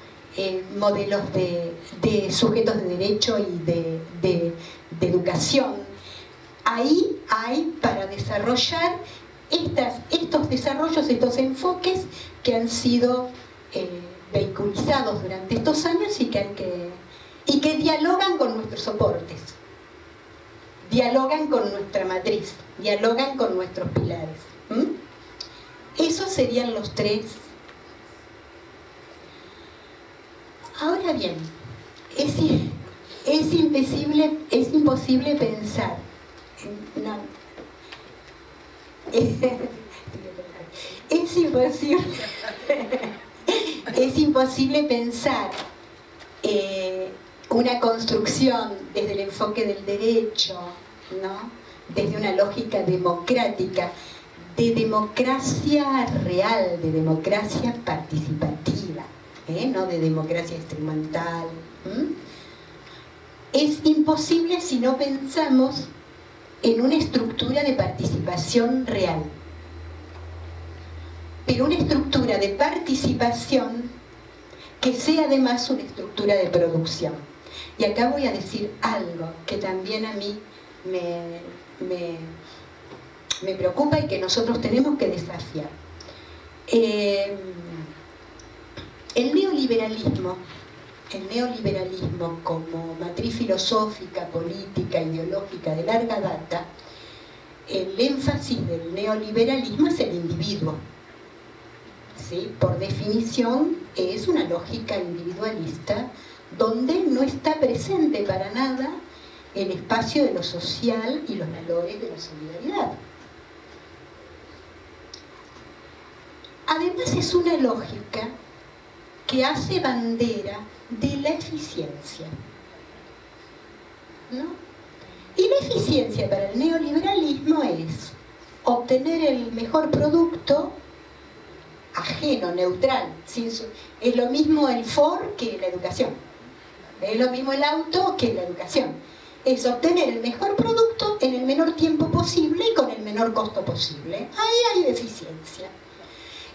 modelos de sujetos de derecho y de educación. Ahí hay para desarrollar estos desarrollos, estos enfoques que han sido vehiculizados durante estos años y que hay que y que dialogan con nuestros soportes, dialogan con nuestra matriz, dialogan con nuestros pilares. Esos serían los tres. Ahora bien, es imposible pensar. No. Es imposible pensar una construcción desde el enfoque del derecho, ¿no? Desde una lógica democrática, de democracia real, de democracia participativa, no de democracia instrumental. Es imposible si no pensamos en una estructura de participación real, pero una estructura de participación que sea además una estructura de producción. Y acá voy a decir algo que también a mí me preocupa y que nosotros tenemos que desafiar. El neoliberalismo como matriz filosófica, política, ideológica de larga data, el énfasis del neoliberalismo es el individuo. ¿Sí? Por definición es una lógica individualista donde no está presente para nada el espacio de lo social y los valores de la solidaridad. Además es una lógica que hace bandera de la eficiencia, ¿no? Y la eficiencia para el neoliberalismo es obtener el mejor producto ajeno, neutral. Es lo mismo el Ford que la educación. Es lo mismo el auto que la educación. Es obtener el mejor producto en el menor tiempo posible y con el menor costo posible. Ahí hay eficiencia.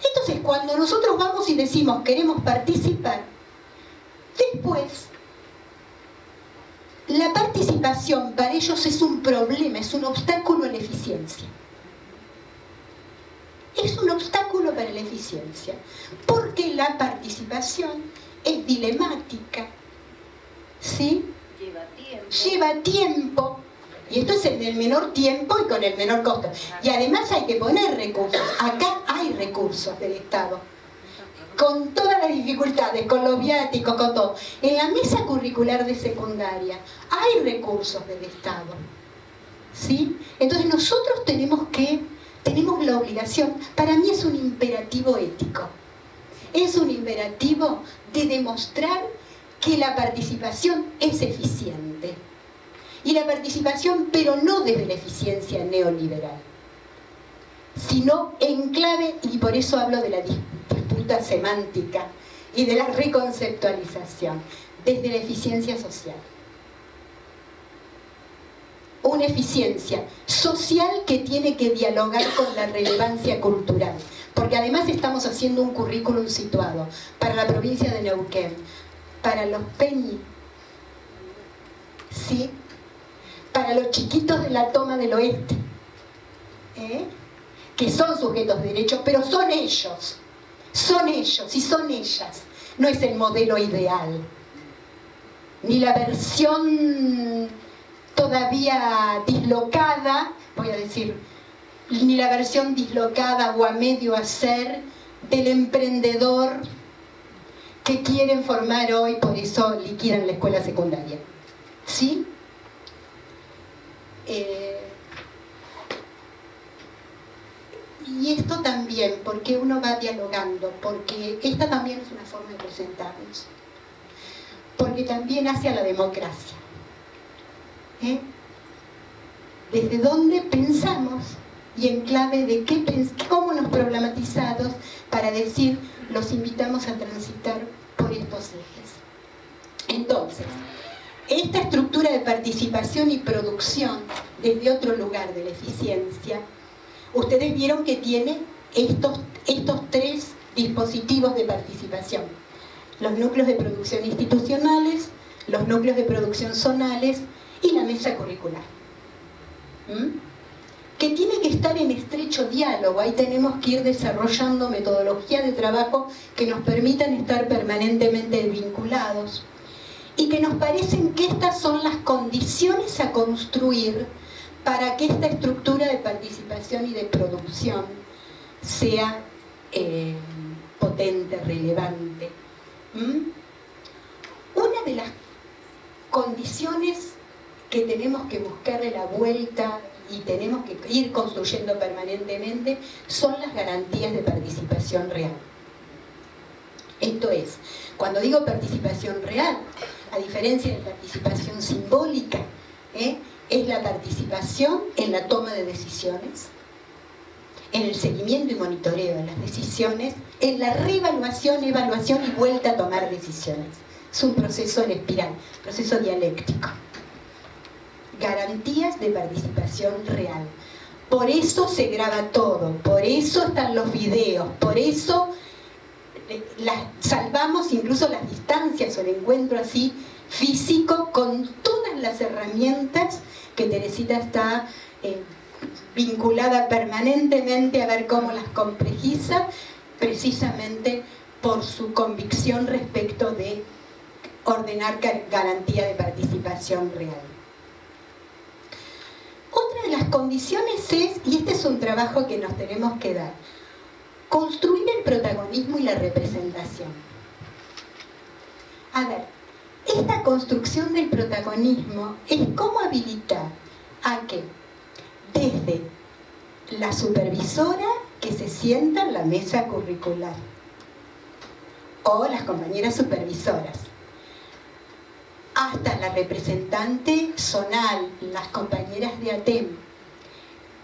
Entonces, cuando nosotros vamos y decimos queremos participar, después la participación para ellos es un problema, es un obstáculo a la eficiencia. Es un obstáculo para la eficiencia, porque la participación es dilemática, ¿sí? Lleva tiempo, y esto es en el menor tiempo y con el menor costo. Y además hay que poner recursos. Acá hay recursos del Estado, con todas las dificultades, con los viáticos, con todo. En la mesa curricular de secundaria hay recursos del Estado, ¿sí? Entonces nosotros tenemos la obligación, para mí es un imperativo ético, es un imperativo de demostrar que la participación es eficiente. Y la participación, pero no desde la eficiencia neoliberal, sino en clave, y por eso hablo de la disputa semántica y de la reconceptualización, desde la eficiencia social. Una eficiencia social que tiene que dialogar con la relevancia cultural, porque además estamos haciendo un currículum situado para la provincia de Neuquén, para los peñi, ¿sí? Para los chiquitos de la toma del oeste, que son sujetos de derecho, pero son ellos y son ellas. No es el modelo ideal, ni la versión todavía dislocada, voy a decir, ni la versión dislocada o a medio hacer del emprendedor que quieren formar hoy, por eso liquidan la escuela secundaria. ¿Sí? Y esto también, porque uno va dialogando, porque esta también es una forma de presentarnos, porque también hacia la democracia. Desde dónde pensamos y en clave de cómo nos problematizados para decir, los invitamos a transitar por estos ejes. Entonces, esta estructura de participación y producción desde otro lugar de la eficiencia, ustedes vieron que tiene estos tres dispositivos de participación: los núcleos de producción institucionales, los núcleos de producción zonales y la mesa curricular, que tiene que estar en estrecho diálogo. Ahí tenemos que ir desarrollando metodologías de trabajo que nos permitan estar permanentemente vinculados y que nos parecen que estas son las condiciones a construir para que esta estructura de participación y de producción sea potente, relevante. Una de las condiciones que tenemos que buscarle la vuelta y tenemos que ir construyendo permanentemente son las garantías de participación real. Esto es, cuando digo participación real, a diferencia de participación simbólica, es la participación en la toma de decisiones, en el seguimiento y monitoreo de las decisiones, en la reevaluación, evaluación y vuelta a tomar decisiones. Es un proceso en espiral, proceso dialéctico. Garantías de participación real. Por eso se graba todo, por eso están los videos, por eso salvamos incluso las distancias o el encuentro así físico con todas las herramientas que Teresita está vinculada permanentemente a ver cómo las complejiza, precisamente por su convicción respecto de ordenar garantía de participación real. Otra de las condiciones es, y este es un trabajo que nos tenemos que dar, construir el protagonismo y la representación. A ver, esta construcción del protagonismo es cómo habilitar a que desde la supervisora que se sienta en la mesa curricular o las compañeras supervisoras, hasta la representante zonal, las compañeras de ATEM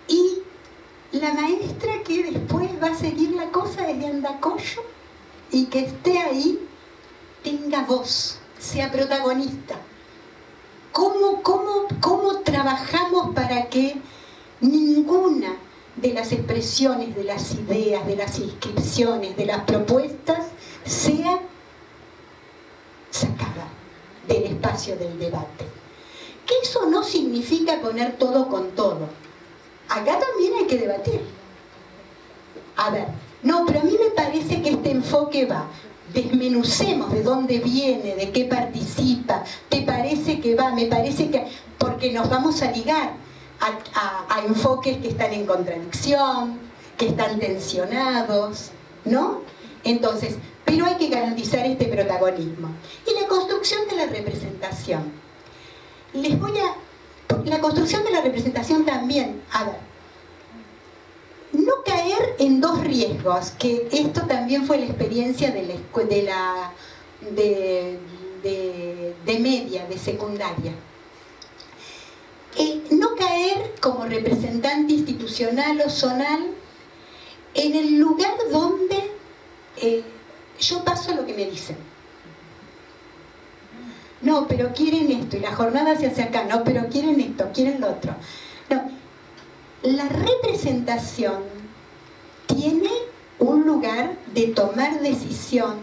y la maestra que después va a seguir la cosa desde Andacollo y que esté ahí, tenga voz, sea protagonista. ¿Cómo trabajamos para que ninguna de las expresiones, de las ideas, de las inscripciones, de las propuestas sea sacada del espacio del debate? Que eso no significa poner todo con todo. Acá también hay que debatir. A ver, no, pero a mí me parece que este enfoque va, desmenucemos de dónde viene, de qué participa, ¿te parece que va? Me parece que... porque nos vamos a ligar a enfoques que están en contradicción, que están tensionados, ¿no? Entonces, pero hay que garantizar este protagonismo. Y la construcción de la representación. La construcción de la representación también, a ver, no caer en dos riesgos, que esto también fue la experiencia de media, de secundaria. No caer como representante institucional o zonal en el lugar donde yo paso lo que me dicen. No, pero quieren esto, y la jornada se hace acá. No, pero quieren esto, quieren lo otro. No, la representación tiene un lugar de tomar decisión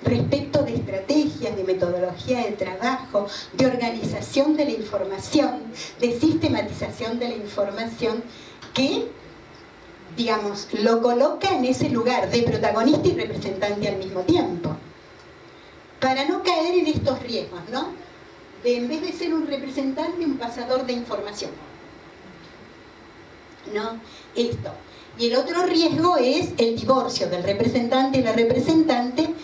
respecto de estrategias, de metodología de trabajo, de organización de la información, de sistematización de la información, que, digamos, lo coloca en ese lugar de protagonista y representante al mismo tiempo. Para no caer en estos riesgos, ¿no? De, en vez de ser un representante, un pasador de información. ¿No? Esto. Y el otro riesgo es el divorcio del representante y la representante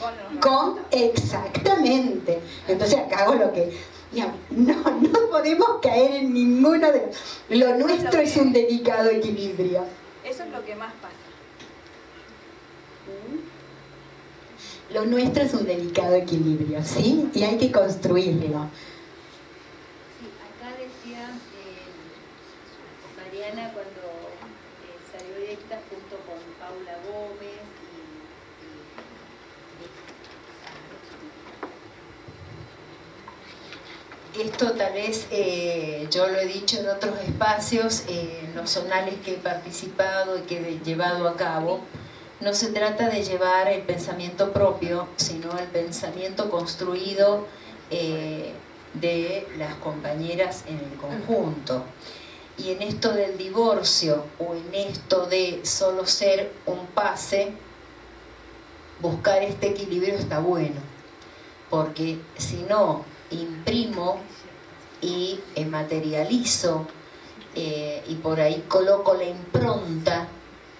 con... Exactamente. Entonces acá hago lo que... Digamos, no podemos caer en ninguno de los... Lo nuestro es un delicado equilibrio. Eso es lo que más pasa. Lo nuestro es un delicado equilibrio, ¿sí? Y hay que construirlo. Sí, acá decía Mariana cuando salió directa junto con Paula Gómez Esto tal vez, yo lo he dicho en otros espacios, en los zonales que he participado y que he llevado a cabo. No se trata de llevar el pensamiento propio, sino el pensamiento construido de las compañeras en el conjunto. Y en esto del divorcio o en esto de solo ser un pase, buscar este equilibrio está bueno. Porque si no, imprimo y materializo y por ahí coloco la impronta,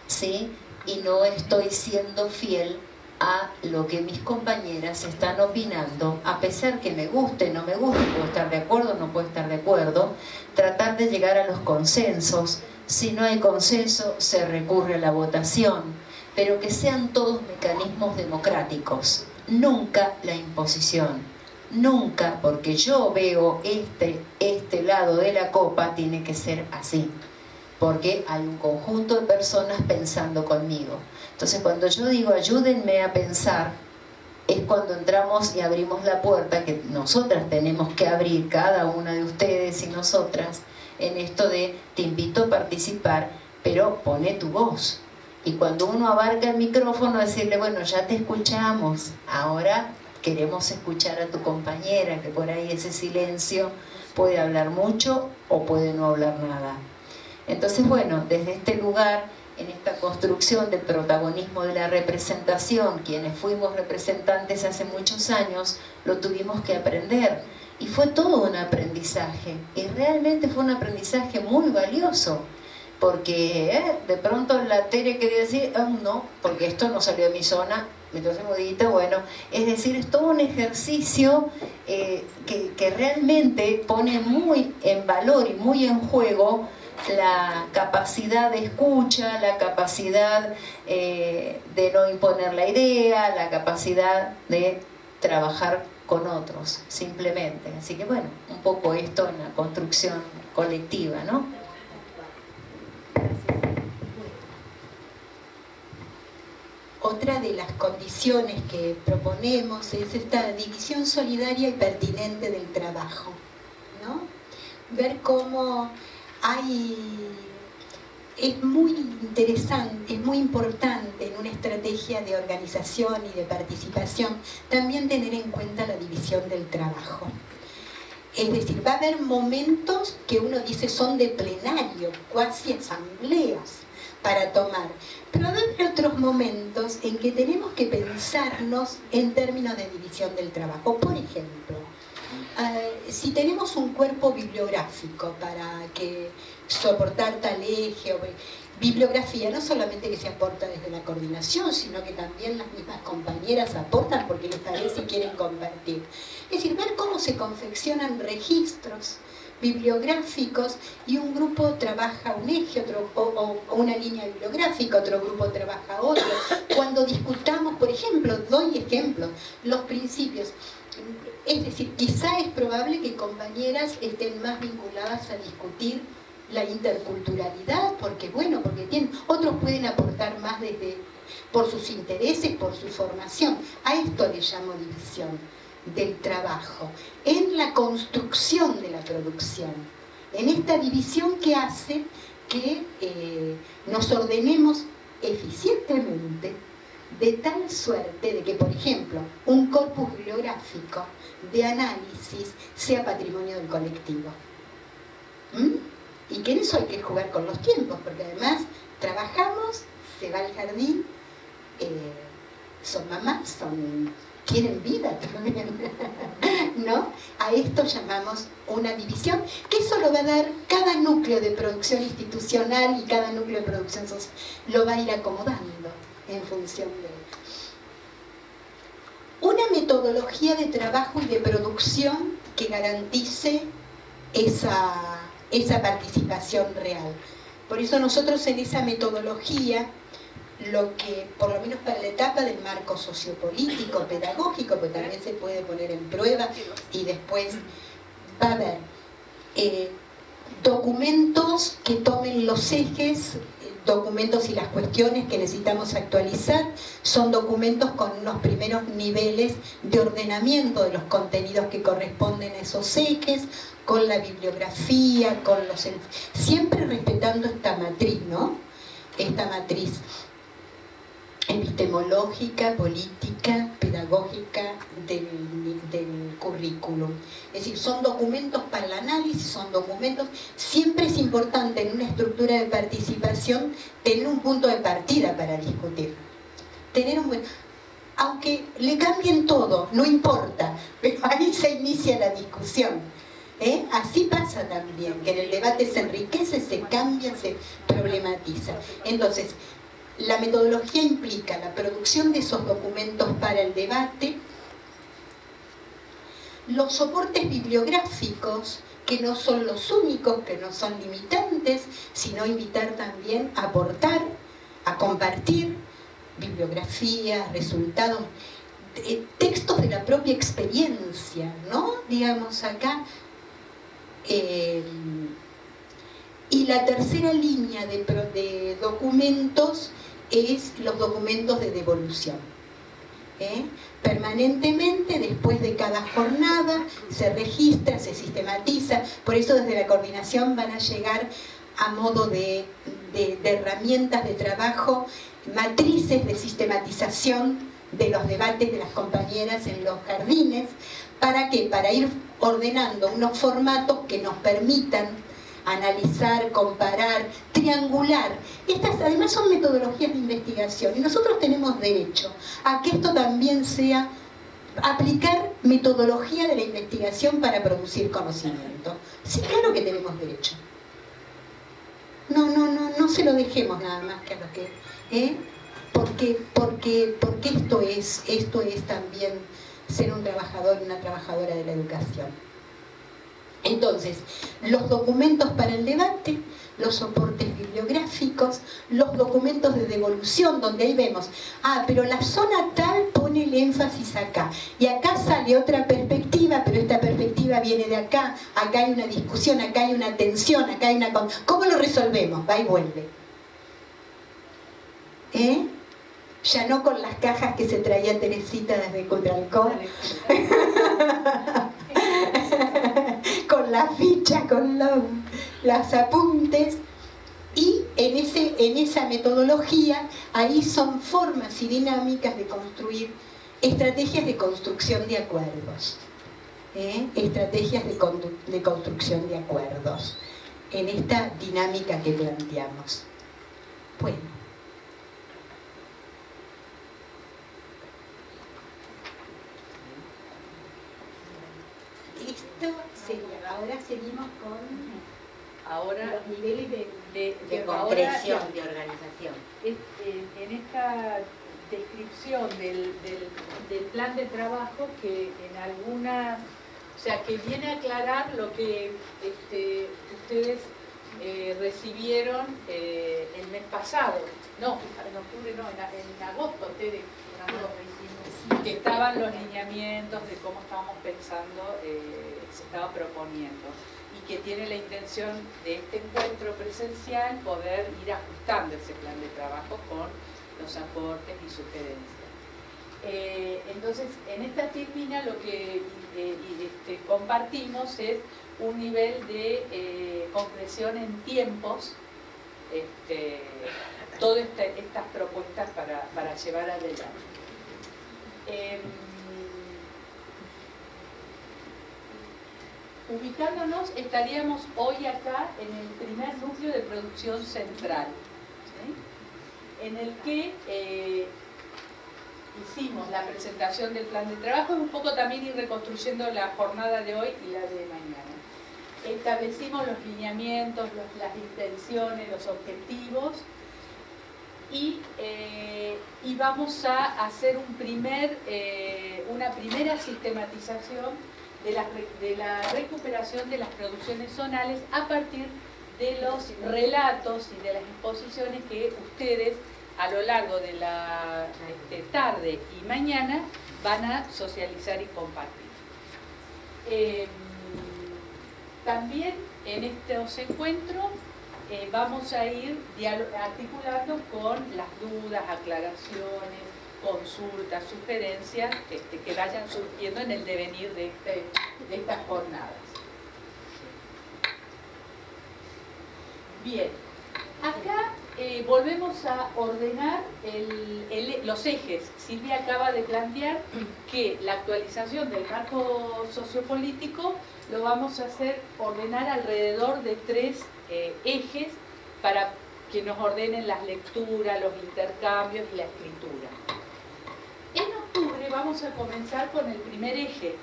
¿sí? Y no estoy siendo fiel a lo que mis compañeras están opinando, a pesar que me guste, no me guste, puedo estar de acuerdo, no puedo estar de acuerdo, tratar de llegar a los consensos. Si no hay consenso, se recurre a la votación, pero que sean todos mecanismos democráticos, nunca la imposición, nunca, porque yo veo este lado de la copa, tiene que ser así, porque hay un conjunto de personas pensando conmigo. Entonces, cuando yo digo ayúdenme a pensar, es cuando entramos y abrimos la puerta que nosotras tenemos que abrir, cada una de ustedes y nosotras, en esto de te invito a participar, pero pone tu voz. Y cuando uno abarca el micrófono, decirle, bueno, ya te escuchamos, ahora queremos escuchar a tu compañera, que por ahí ese silencio puede hablar mucho o puede no hablar nada. Entonces, bueno, desde este lugar, en esta construcción del protagonismo de la representación, quienes fuimos representantes hace muchos años, lo tuvimos que aprender. Y fue todo un aprendizaje, y realmente fue un aprendizaje muy valioso, porque de pronto la Tere quería decir, no, porque esto no salió de mi zona, entonces modita, bueno, es decir, es todo un ejercicio que realmente pone muy en valor y muy en juego la capacidad de escucha, la capacidad de no imponer la idea, la capacidad de trabajar con otros, simplemente. Así que bueno, un poco esto en la construcción colectiva, ¿no? Otra de las condiciones que proponemos es esta división solidaria y pertinente del trabajo, ¿no? Ver cómo es muy interesante, es muy importante en una estrategia de organización y de participación también tener en cuenta la división del trabajo. Es decir, va a haber momentos que uno dice son de plenario, cuasi asambleas para tomar, pero va a haber otros momentos en que tenemos que pensarnos en términos de división del trabajo. Por ejemplo, si tenemos un cuerpo bibliográfico para que soportar tal eje, bibliografía no solamente que se aporta desde la coordinación, sino que también las mismas compañeras aportan porque les parece y quieren compartir. Es decir, ver cómo se confeccionan registros bibliográficos y un grupo trabaja un eje, otro, o una línea bibliográfica, otro grupo trabaja otro. Cuando discutamos, por ejemplo, doy ejemplos, los principios. Es decir, quizá es probable que compañeras estén más vinculadas a discutir la interculturalidad, porque bueno, porque otros pueden aportar más por sus intereses, por su formación. A esto le llamo división del trabajo, en la construcción de la producción, en esta división que hace que nos ordenemos eficientemente, de tal suerte de que, por ejemplo, un corpus bibliográfico de análisis sea patrimonio del colectivo. Y que en eso hay que jugar con los tiempos, porque además trabajamos, se va al jardín, son mamás, tienen vida también, ¿no? A esto llamamos una división, que eso lo va a dar cada núcleo de producción institucional y cada núcleo de producción social, lo va a ir acomodando en función de una metodología de trabajo y de producción que garantice esa participación real. Por eso nosotros en esa metodología, lo que, por lo menos para la etapa del marco sociopolítico, pedagógico, porque también se puede poner en prueba y después va a haber documentos que tomen los ejes, documentos y las cuestiones que necesitamos actualizar, son documentos con unos primeros niveles de ordenamiento de los contenidos que corresponden a esos ejes, con la bibliografía, siempre respetando esta matriz, ¿no? Esta matriz epistemológica, política, pedagógica del currículum. Es decir, son documentos para el análisis, son documentos. Siempre es importante en una estructura de participación tener un punto de partida para discutir. Aunque le cambien todo, no importa. pero ahí se inicia la discusión. Así pasa también, que en el debate se enriquece, se cambia, se problematiza. Entonces, la metodología implica la producción de esos documentos para el debate, los soportes bibliográficos, que no son los únicos, que no son limitantes, sino invitar también a aportar, a compartir bibliografías, resultados, textos de la propia experiencia, ¿no? Digamos acá. Y la tercera línea de documentos es los documentos de devolución. Permanentemente, después de cada jornada, se registra, se sistematiza. Por eso desde la coordinación van a llegar a modo de herramientas de trabajo, matrices de sistematización de los debates de las compañeras en los jardines. ¿Para qué? Para ir ordenando unos formatos que nos permitan analizar, comparar, triangular. Estas además son metodologías de investigación y nosotros tenemos derecho a que esto también sea aplicar metodología de la investigación para producir conocimiento. Sí, claro que tenemos derecho. No se lo dejemos nada más que a los que... Porque esto es también ser un trabajador y una trabajadora de la educación. Entonces, los documentos para el debate, los soportes bibliográficos, los documentos de devolución, donde ahí vemos, pero la zona tal pone el énfasis acá, y acá sale otra perspectiva, pero esta perspectiva viene de acá hay una discusión, acá hay una tensión, acá hay una... ¿Cómo lo resolvemos? Va y vuelve. Ya no con las cajas que se traía Teresita desde Cutralcó, con la ficha, con los apuntes, y en esa metodología ahí son formas y dinámicas de construir estrategias de construcción de acuerdos, estrategias de construcción de acuerdos en esta dinámica que planteamos. Bueno. Ahora seguimos con los niveles de concreción, de organización. En esta descripción del plan de trabajo, que en alguna, o sea, que viene a aclarar lo que ustedes recibieron el mes pasado, en octubre no, en agosto ustedes, que estaban los lineamientos de cómo estábamos pensando, se estaba proponiendo, y que tiene la intención de este encuentro presencial poder ir ajustando ese plan de trabajo con los aportes y sugerencias. Entonces, en esta termina lo que compartimos es un nivel de concreción en tiempos, todas estas propuestas para llevar adelante. Ubicándonos, estaríamos hoy acá en el primer núcleo de producción central, ¿sí? En el que hicimos la presentación del plan de trabajo, y un poco también ir reconstruyendo la jornada de hoy y la de mañana. Establecimos los lineamientos, las intenciones, los objetivos, y vamos a hacer una primera sistematización de la recuperación de las producciones zonales a partir de los relatos y de las exposiciones que ustedes a lo largo de la tarde y mañana van a socializar y compartir. También en estos encuentros vamos a ir articulando con las dudas, aclaraciones, consultas, sugerencias que vayan surgiendo en el devenir de estas jornadas. Bien, acá volvemos a ordenar los ejes. Silvia acaba de plantear que la actualización del marco sociopolítico lo vamos a ordenar alrededor de 3 ejes para que nos ordenen las lecturas, los intercambios y la escritura. En octubre vamos a comenzar con el primer eje,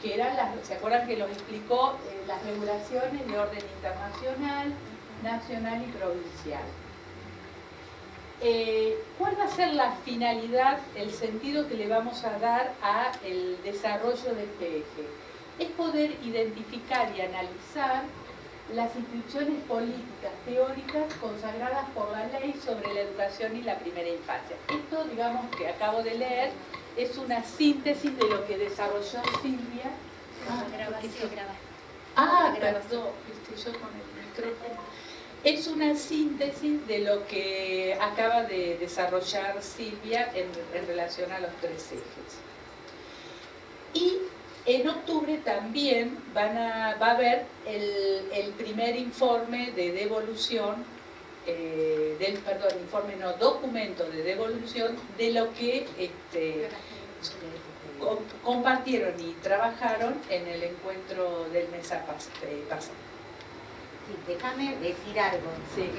que eran ¿se acuerdan que los explicó? Las regulaciones de orden internacional, nacional y provincial. ¿Cuál va a ser la finalidad, el sentido que le vamos a dar al desarrollo de este eje? Es poder identificar y analizar las inscripciones políticas teóricas consagradas por la ley sobre la educación y la primera infancia. Esto, digamos, que acabo de leer, es una síntesis de lo que desarrolló Silvia. Perdón, yo con el micrófono. Es una síntesis de lo que acaba de desarrollar Silvia en relación a los 3 ejes. Y en octubre también va a haber el primer informe de devolución, documento de devolución de lo que compartieron y trabajaron en el encuentro del mes pasado. Sí, déjame decir algo. Sí.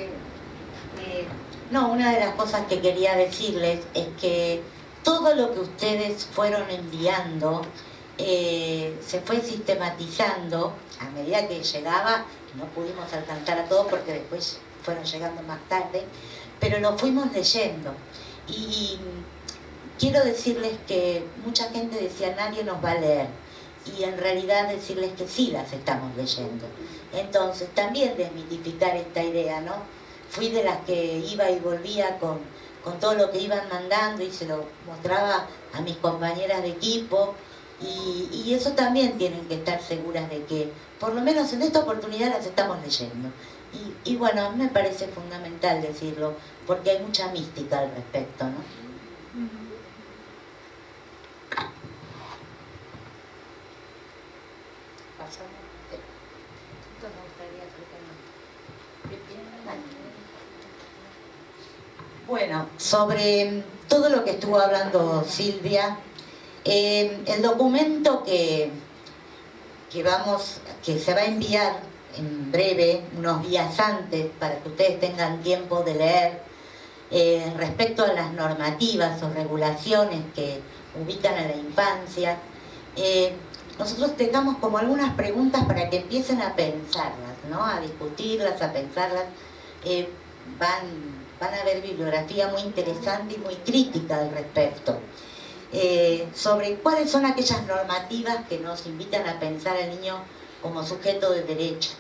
No, una de las cosas que quería decirles es que todo lo que ustedes fueron enviando se fue sistematizando a medida que llegaba. No pudimos alcanzar a todos porque después fueron llegando más tarde, pero lo fuimos leyendo. Y quiero decirles que mucha gente decía nadie nos va a leer, y en realidad decirles que sí las estamos leyendo. Entonces también desmitificar esta idea, ¿no? Fui de las que iba y volvía con todo lo que iban mandando y se lo mostraba a mis compañeras de equipo, y eso también tienen que estar seguras de que por lo menos en esta oportunidad las estamos leyendo. Y bueno, me parece fundamental decirlo porque hay mucha mística al respecto, ¿no? Bueno, sobre todo lo que estuvo hablando Silvia, el documento que se va a enviar en breve, unos días antes, para que ustedes tengan tiempo de leer, respecto a las normativas o regulaciones que ubican a la infancia, nosotros dejamos como algunas preguntas para que empiecen a pensarlas, ¿no? A discutirlas, a pensarlas. Van a haber bibliografía muy interesante y muy crítica al respecto, sobre cuáles son aquellas normativas que nos invitan a pensar al niño como sujeto de derecho.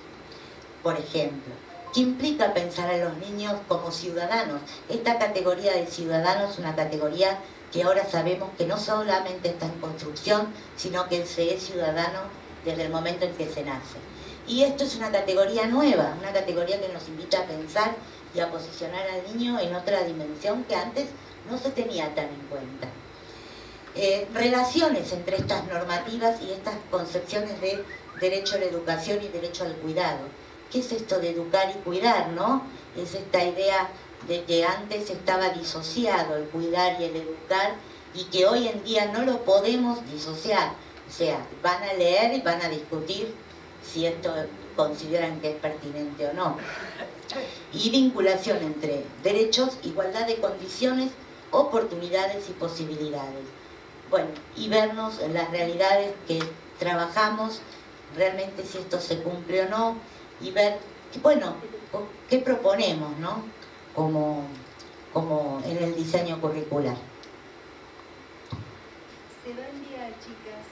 Por ejemplo, ¿qué implica pensar a los niños como ciudadanos? Esta categoría de ciudadanos es una categoría que ahora sabemos que no solamente está en construcción, sino que se es ciudadano desde el momento en que se nace. Y esto es una categoría nueva, una categoría que nos invita a pensar y a posicionar al niño en otra dimensión que antes no se tenía tan en cuenta. Relaciones entre estas normativas y estas concepciones de derecho a la educación y derecho al cuidado. ¿Qué es esto de educar y cuidar, no? Es esta idea de que antes estaba disociado el cuidar y el educar, y que hoy en día no lo podemos disociar. O sea, van a leer y van a discutir si esto consideran que es pertinente o no. Y vinculación entre derechos, igualdad de condiciones, oportunidades y posibilidades. Bueno, y vernos en las realidades que trabajamos, realmente si esto se cumple o no, y ver, bueno, qué proponemos, ¿no? Como en el diseño curricular. ¿Se va a enviar, chicas,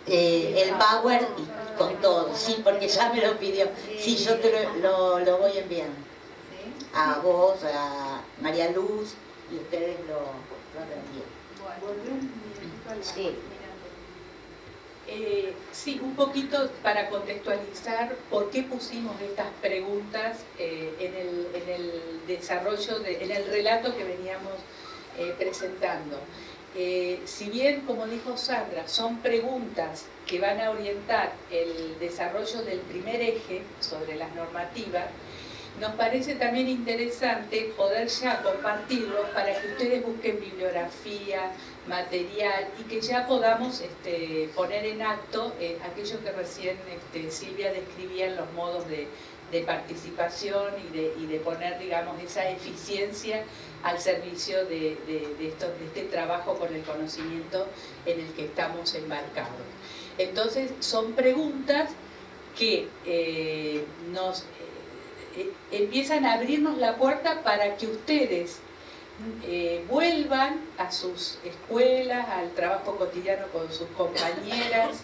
el Power y con todo, sí, porque ya me lo pidió. Sí, yo te lo voy enviando. A vos, a María Luz, y ustedes lo reenvían. Sí. Sí, un poquito para contextualizar por qué pusimos estas preguntas en el desarrollo, en el relato que veníamos presentando. Si bien, como dijo Sandra, son preguntas que van a orientar el desarrollo del primer eje sobre las normativas, nos parece también interesante poder ya compartirlos para que ustedes busquen bibliografía, material, y que ya podamos poner en acto aquello que recién Silvia describía en los modos de participación y de poner, digamos, esa eficiencia al servicio de este trabajo con el conocimiento en el que estamos embarcados. Entonces, son preguntas que nos empiezan a abrirnos la puerta para que ustedes vuelvan a sus escuelas, al trabajo cotidiano con sus compañeras,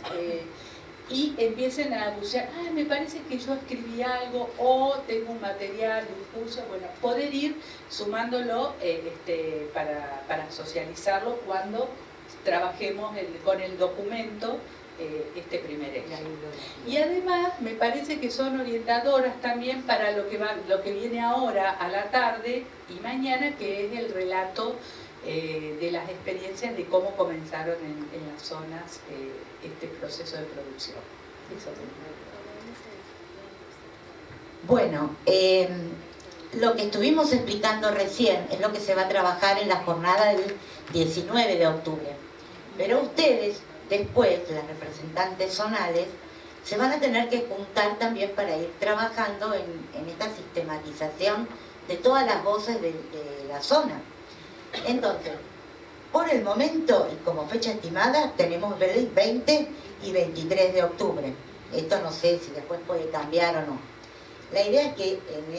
y empiecen a bucear, me parece que yo escribí algo, o tengo un material, un curso, bueno, poder ir sumándolo para socializarlo cuando trabajemos con el documento este primer eje. Y además me parece que son orientadoras también para lo que viene ahora a la tarde y mañana, que es el relato de las experiencias de cómo comenzaron en las zonas este proceso de producción. Eso. Bueno, lo que estuvimos explicando recién es lo que se va a trabajar en la jornada del 19 de octubre. Pero ustedes, después, las representantes zonales, se van a tener que juntar también para ir trabajando en esta sistematización de todas las voces de la zona. Entonces, por el momento, y como fecha estimada, tenemos el 20 y 23 de octubre. Esto no sé si después puede cambiar o no. La idea es que en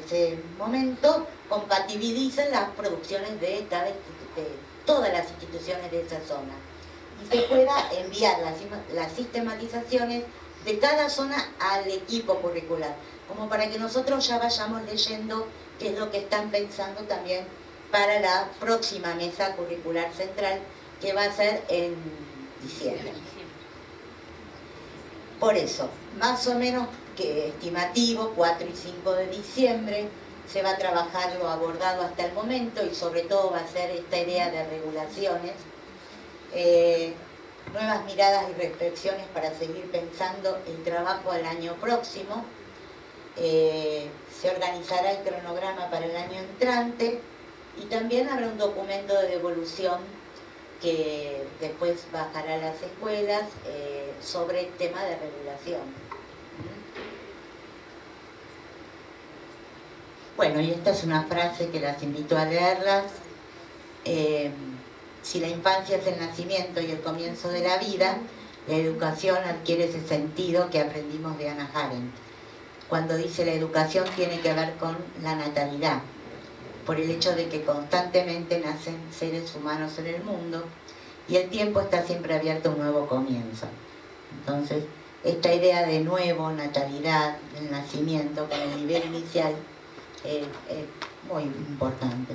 ese momento compatibilicen las producciones de todas las instituciones de esa zona y se pueda enviar las sistematizaciones de cada zona al equipo curricular, como para que nosotros ya vayamos leyendo qué es lo que están pensando también para la próxima mesa curricular central, que va a ser en diciembre. Por eso, más o menos que estimativo, 4 y 5 de diciembre, se va a trabajar lo abordado hasta el momento, y sobre todo va a ser esta idea de regulaciones, nuevas miradas y reflexiones para seguir pensando el trabajo al año próximo. Se organizará el cronograma para el año entrante, y también habrá un documento de devolución que después bajará a las escuelas sobre el tema de regulación. Bueno, y esta es una frase que las invito a leerlas. Si la infancia es el nacimiento y el comienzo de la vida, la educación adquiere ese sentido que aprendimos de Hannah Arendt, cuando dice la educación tiene que ver con la natalidad, por el hecho de que constantemente nacen seres humanos en el mundo y el tiempo está siempre abierto a un nuevo comienzo. Entonces, esta idea de nuevo, natalidad, del nacimiento con el nivel inicial, es muy importante.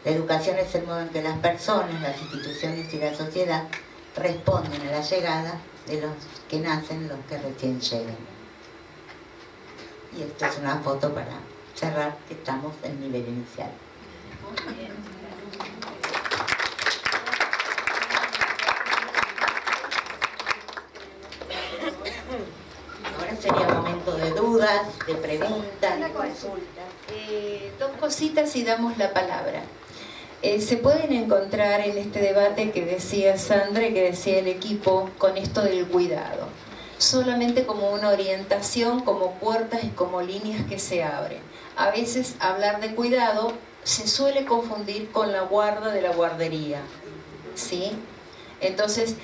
La educación es el modo en que las personas, las instituciones y la sociedad responden a la llegada de los que nacen, los que recién llegan. Y esta es una foto para cerrar que estamos en nivel inicial. Ahora sería momento de dudas, de preguntas, de consultas. Dos cositas y damos la palabra. Se pueden encontrar en este debate que decía Sandra y que decía el equipo con esto del cuidado, solamente como una orientación, como puertas y como líneas que se abren. A veces hablar de cuidado se suele confundir con la guarda de la guardería, ¿sí? Entonces,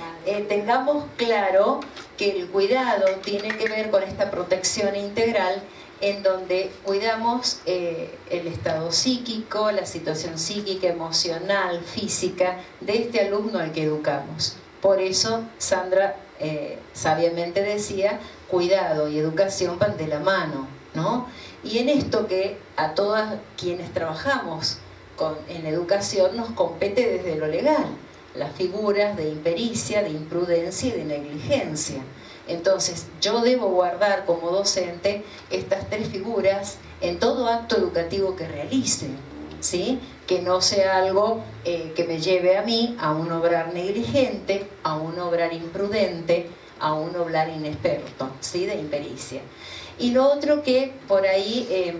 tengamos claro que el cuidado tiene que ver con esta protección integral, en donde cuidamos el estado psíquico, la situación psíquica, emocional, física de este alumno al que educamos. Por eso Sandra sabiamente decía, cuidado y educación van de la mano, ¿no? Y en esto que a todas quienes trabajamos en educación nos compete desde lo legal, las figuras de impericia, de imprudencia y de negligencia. Entonces, yo debo guardar como docente estas tres figuras en todo acto educativo que realice, ¿sí? Que no sea algo que me lleve a mí a un obrar negligente, a un obrar imprudente, a un obrar inexperto, ¿sí? De impericia. Y lo otro que por ahí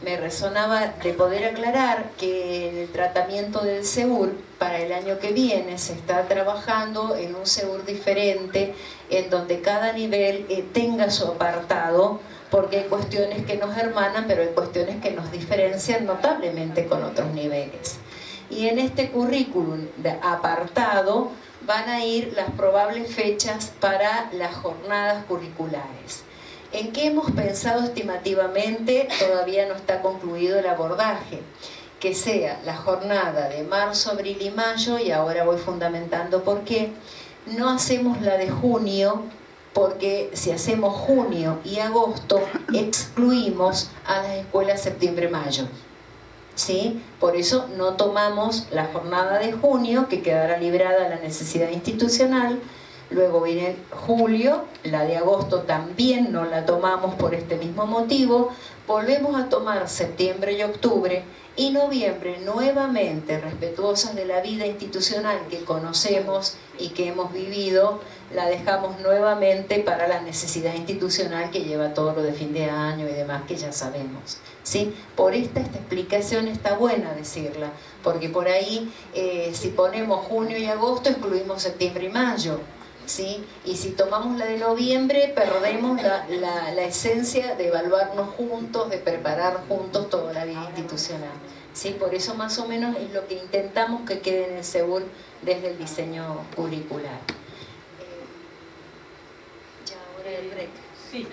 me resonaba de poder aclarar, que el tratamiento del SEUR para el año que viene se está trabajando en un SEUR diferente, en donde cada nivel tenga su apartado porque hay cuestiones que nos hermanan, pero hay cuestiones que nos diferencian notablemente con otros niveles. Y en este currículum apartado van a ir las probables fechas para las jornadas curriculares. ¿En qué hemos pensado estimativamente? Todavía no está concluido el abordaje. Que sea la jornada de marzo, abril y mayo, y ahora voy fundamentando por qué. No hacemos la de junio, porque si hacemos junio y agosto, excluimos a las escuelas septiembre-mayo. ¿Sí? Por eso no tomamos la jornada de junio, que quedará librada a la necesidad institucional. Luego viene julio, la de agosto también no la tomamos por este mismo motivo. Volvemos a tomar septiembre y octubre, y noviembre nuevamente, respetuosas de la vida institucional que conocemos y que hemos vivido, la dejamos nuevamente para la necesidad institucional que lleva todo lo de fin de año y demás que ya sabemos, ¿sí? Por esta explicación está buena decirla, porque por ahí si ponemos junio y agosto excluimos septiembre y mayo, ¿sí? Y si tomamos la de noviembre perdemos la esencia de evaluarnos juntos, de preparar juntos toda la vida institucional, ¿sí? Por eso más o menos es lo que intentamos que quede en el SEBUR desde el diseño curricular. Ya ahora el break. Sí.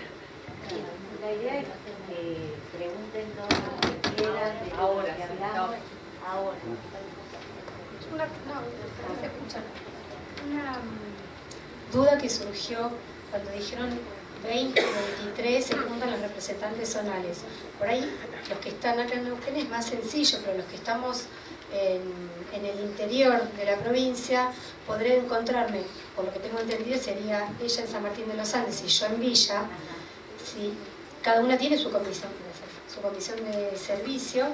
La idea es que pregunten todo lo que quieran de todo Ahora, lo que sí, hablamos. Ahora. No se escucha. Una duda que surgió cuando dijeron 20, 23 se juntan los representantes zonales. Por ahí, los que están acá en Neuquén es más sencillo, pero los que estamos en el interior de la provincia, podré encontrarme, por lo que tengo entendido, sería ella en San Martín de los Andes y yo en Villa. Sí, cada una tiene su comisión de servicio,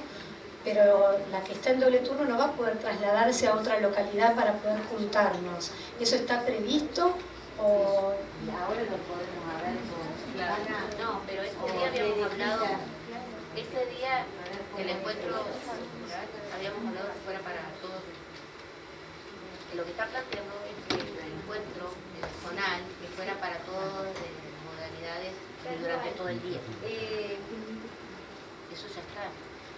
pero la que está en doble turno no va a poder trasladarse a otra localidad para poder juntarnos. ¿Eso está previsto? O ahora lo podemos hablar con Ana. No, pero ese día habíamos hablado, ese día el encuentro, habíamos hablado que fuera para todos. Lo que está planteando es que el encuentro zonal, que fuera para todos de modalidades durante todo el día. Eso ya está.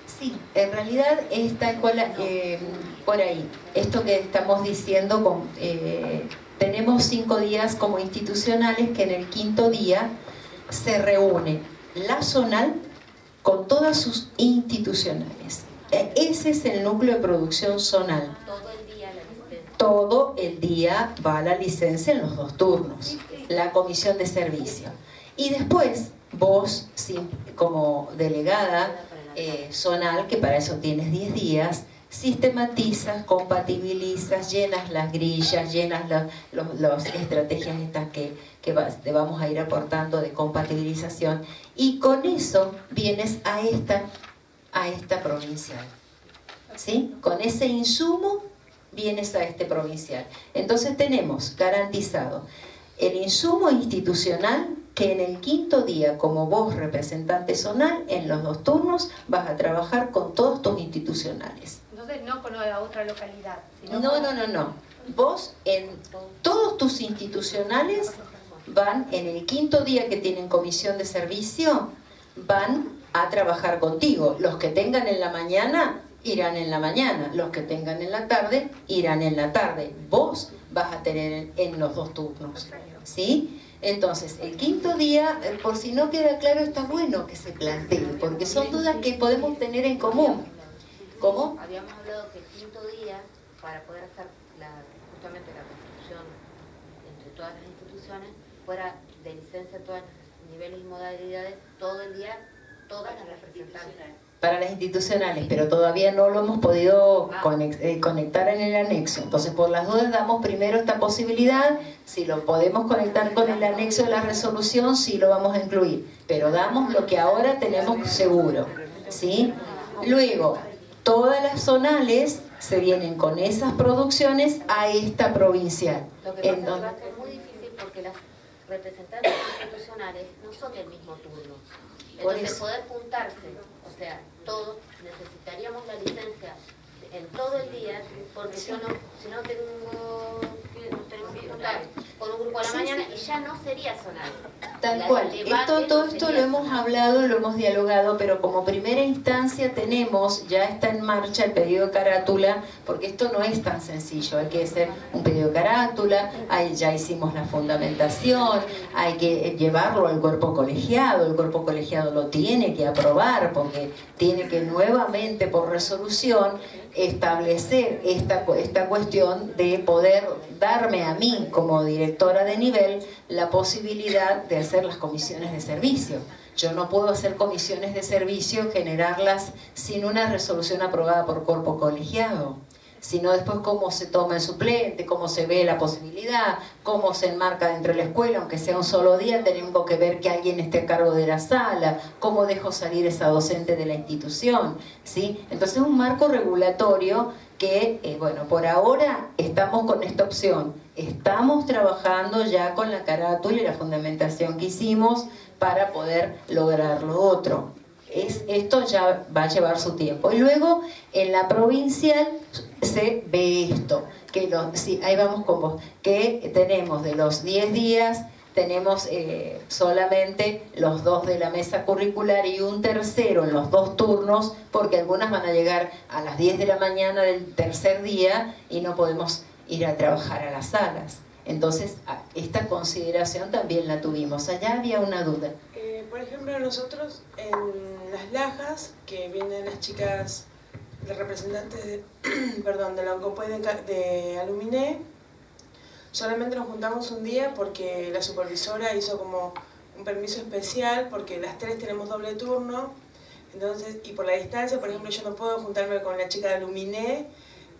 Sí, en realidad está por ahí. Esto que estamos diciendo, tenemos 5 días como institucionales que en el 5.º día se reúne la zonal con todas sus institucionales. Ese es el núcleo de producción zonal. Todo el día la licencia. Todo el día va la licencia en los 2 turnos, la comisión de servicio. Y después vos, como delegada zonal, que para eso tienes 10 días, sistematizas, compatibilizas, llenas las grillas, llenas las estrategias estas que te vamos a ir aportando de compatibilización, y con eso vienes a esta provincial, ¿sí? Con ese insumo vienes a este provincial. Entonces tenemos garantizado el insumo institucional, que en el 5.º día, como vos representante zonal, en los 2 turnos vas a trabajar con todos tus institucionales. entonces no con la otra localidad. Sino No. Vos en todos tus institucionales van en el 5.º día que tienen comisión de servicio, van a trabajar contigo. Los que tengan en la mañana irán en la mañana, los que tengan en la tarde irán en la tarde. Vos vas a tener en los 2 turnos, ¿sí? Entonces, el 5.º día, por si no queda claro, está bueno que se plantee, porque son dudas que podemos tener en común. ¿Cómo? Habíamos hablado que el 5.º día, para poder hacer justamente la construcción entre todas las instituciones, fuera de licencia en todos los niveles y modalidades, todo el día, todas las representantes. Para las institucionales, pero todavía no lo hemos podido conectar en el anexo. Entonces, por las dudas, damos primero esta posibilidad. Si lo podemos conectar con el anexo de la resolución, sí lo vamos a incluir. Pero damos lo que ahora tenemos seguro, ¿sí? Luego, todas las zonales se vienen con esas producciones a esta provincial. Lo que pasa es que va a ser muy difícil porque las representantes institucionales no son del mismo turno. Entonces, poder juntarse, o sea, todos necesitaríamos la licencia en todo el día, porque si no tenemos que juntar con un grupo grupo a la mañana y ya no sería zonal. Tal cual. Todo esto lo hemos hablado, lo hemos dialogado, pero como primera instancia tenemos, ya está en marcha el pedido de carátula, porque esto no es tan sencillo, hay que hacer un pedido de carátula, ya hicimos la fundamentación, hay que llevarlo al cuerpo colegiado, el cuerpo colegiado lo tiene que aprobar, porque tiene que nuevamente por resolución establecer esta cuestión de poder darme a mí como directora de nivel la posibilidad de hacer las comisiones de servicio. Yo no puedo hacer comisiones de servicio, generarlas sin una resolución aprobada por cuerpo colegiado, sino después cómo se toma el suplente, cómo se ve la posibilidad, cómo se enmarca dentro de la escuela, aunque sea un solo día, tenemos que ver que alguien esté a cargo de la sala, cómo dejo salir esa docente de la institución, ¿sí? Entonces es un marco regulatorio que, bueno, por ahora estamos con esta opción, estamos trabajando ya con la carátula y la fundamentación que hicimos para poder lograr lo otro. Esto ya va a llevar su tiempo. Y luego en la provincial se ve esto, que sí, ahí vamos con vos, que tenemos de los 10 días, tenemos solamente los 2 de la mesa curricular y un tercero en los 2 turnos, porque algunas van a llegar a las 10 de la mañana del tercer día y no podemos ir a trabajar a las salas. Entonces, esta consideración también la tuvimos. Allá había una duda. Por ejemplo, nosotros en las Lajas, que vienen las chicas de representantes de, perdón, de la ONCOPUE de Aluminé, solamente nos juntamos un día porque la supervisora hizo como un permiso especial, porque las 3 tenemos doble turno, entonces, y por la distancia, por ejemplo, yo no puedo juntarme con la chica de Aluminé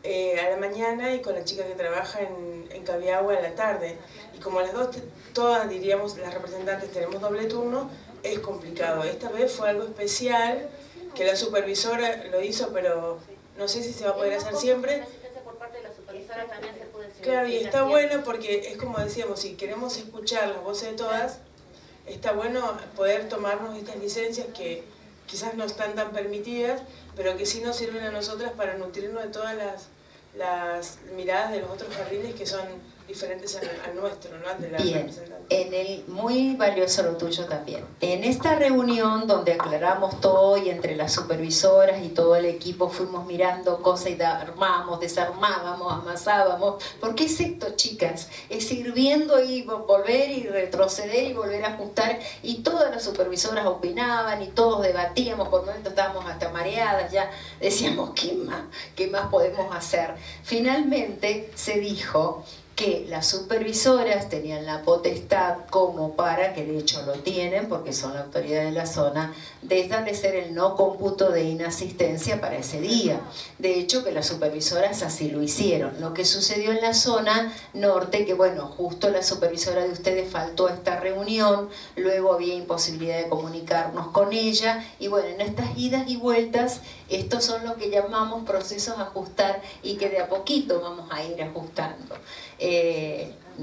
a la mañana y con la chica que trabaja en Cabiagua a la tarde. Y como las dos, todas diríamos, las representantes tenemos doble turno, es complicado. Esta vez fue algo especial, que la supervisora lo hizo, pero no sé si se va a poder hacer siempre. Por parte de la supervisora también se puede. Claro, y está bueno porque es como decíamos, si queremos escuchar las voces de todas, está bueno poder tomarnos estas licencias que quizás no están tan permitidas, pero que sí nos sirven a nosotras para nutrirnos de todas las miradas de los otros jardines que son diferentes al nuestro, ¿no? De la Bien, muy valioso lo tuyo también. En esta reunión donde aclaramos todo y entre las supervisoras y todo el equipo fuimos mirando cosas y armábamos, desarmábamos, amasábamos, porque es esto, chicas, es ir viendo y volver y retroceder y volver a ajustar, y todas las supervisoras opinaban y todos debatíamos, por momentos estábamos hasta mareadas, ya decíamos, ¿qué más podemos hacer? Finalmente se dijo que las supervisoras tenían la potestad como para, que de hecho lo tienen porque son la autoridad de la zona, de establecer el no cómputo de inasistencia para ese día. De hecho que las supervisoras así lo hicieron. Lo que sucedió en la zona norte, que bueno, justo la supervisora de ustedes faltó a esta reunión, luego había imposibilidad de comunicarnos con ella, y bueno, en estas idas y vueltas, estos son lo que llamamos procesos a ajustar y que de a poquito vamos a ir ajustando.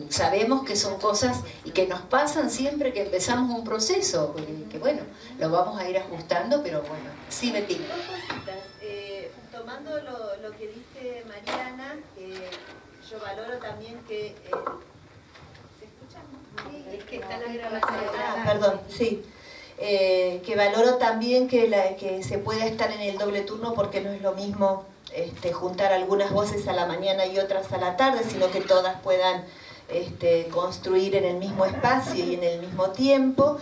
Sabemos que son cosas y que nos pasan siempre que empezamos un proceso, que bueno, lo vamos a ir ajustando, pero bueno, sí, Betty. 2 cositas. Tomando lo que dice Mariana, yo valoro también que... ¿se escucha? Sí, es que está la grabación. Perdón, sí. Que valoro también que se pueda estar en el doble turno, porque no es lo mismo juntar algunas voces a la mañana y otras a la tarde, sino que todas puedan construir en el mismo espacio y en el mismo tiempo.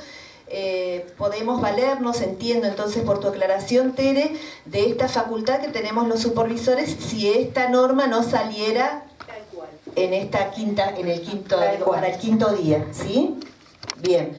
Podemos valernos, entiendo entonces por tu aclaración, Tere, de esta facultad que tenemos los supervisores si esta norma no saliera en esta para el quinto día, ¿sí? Bien.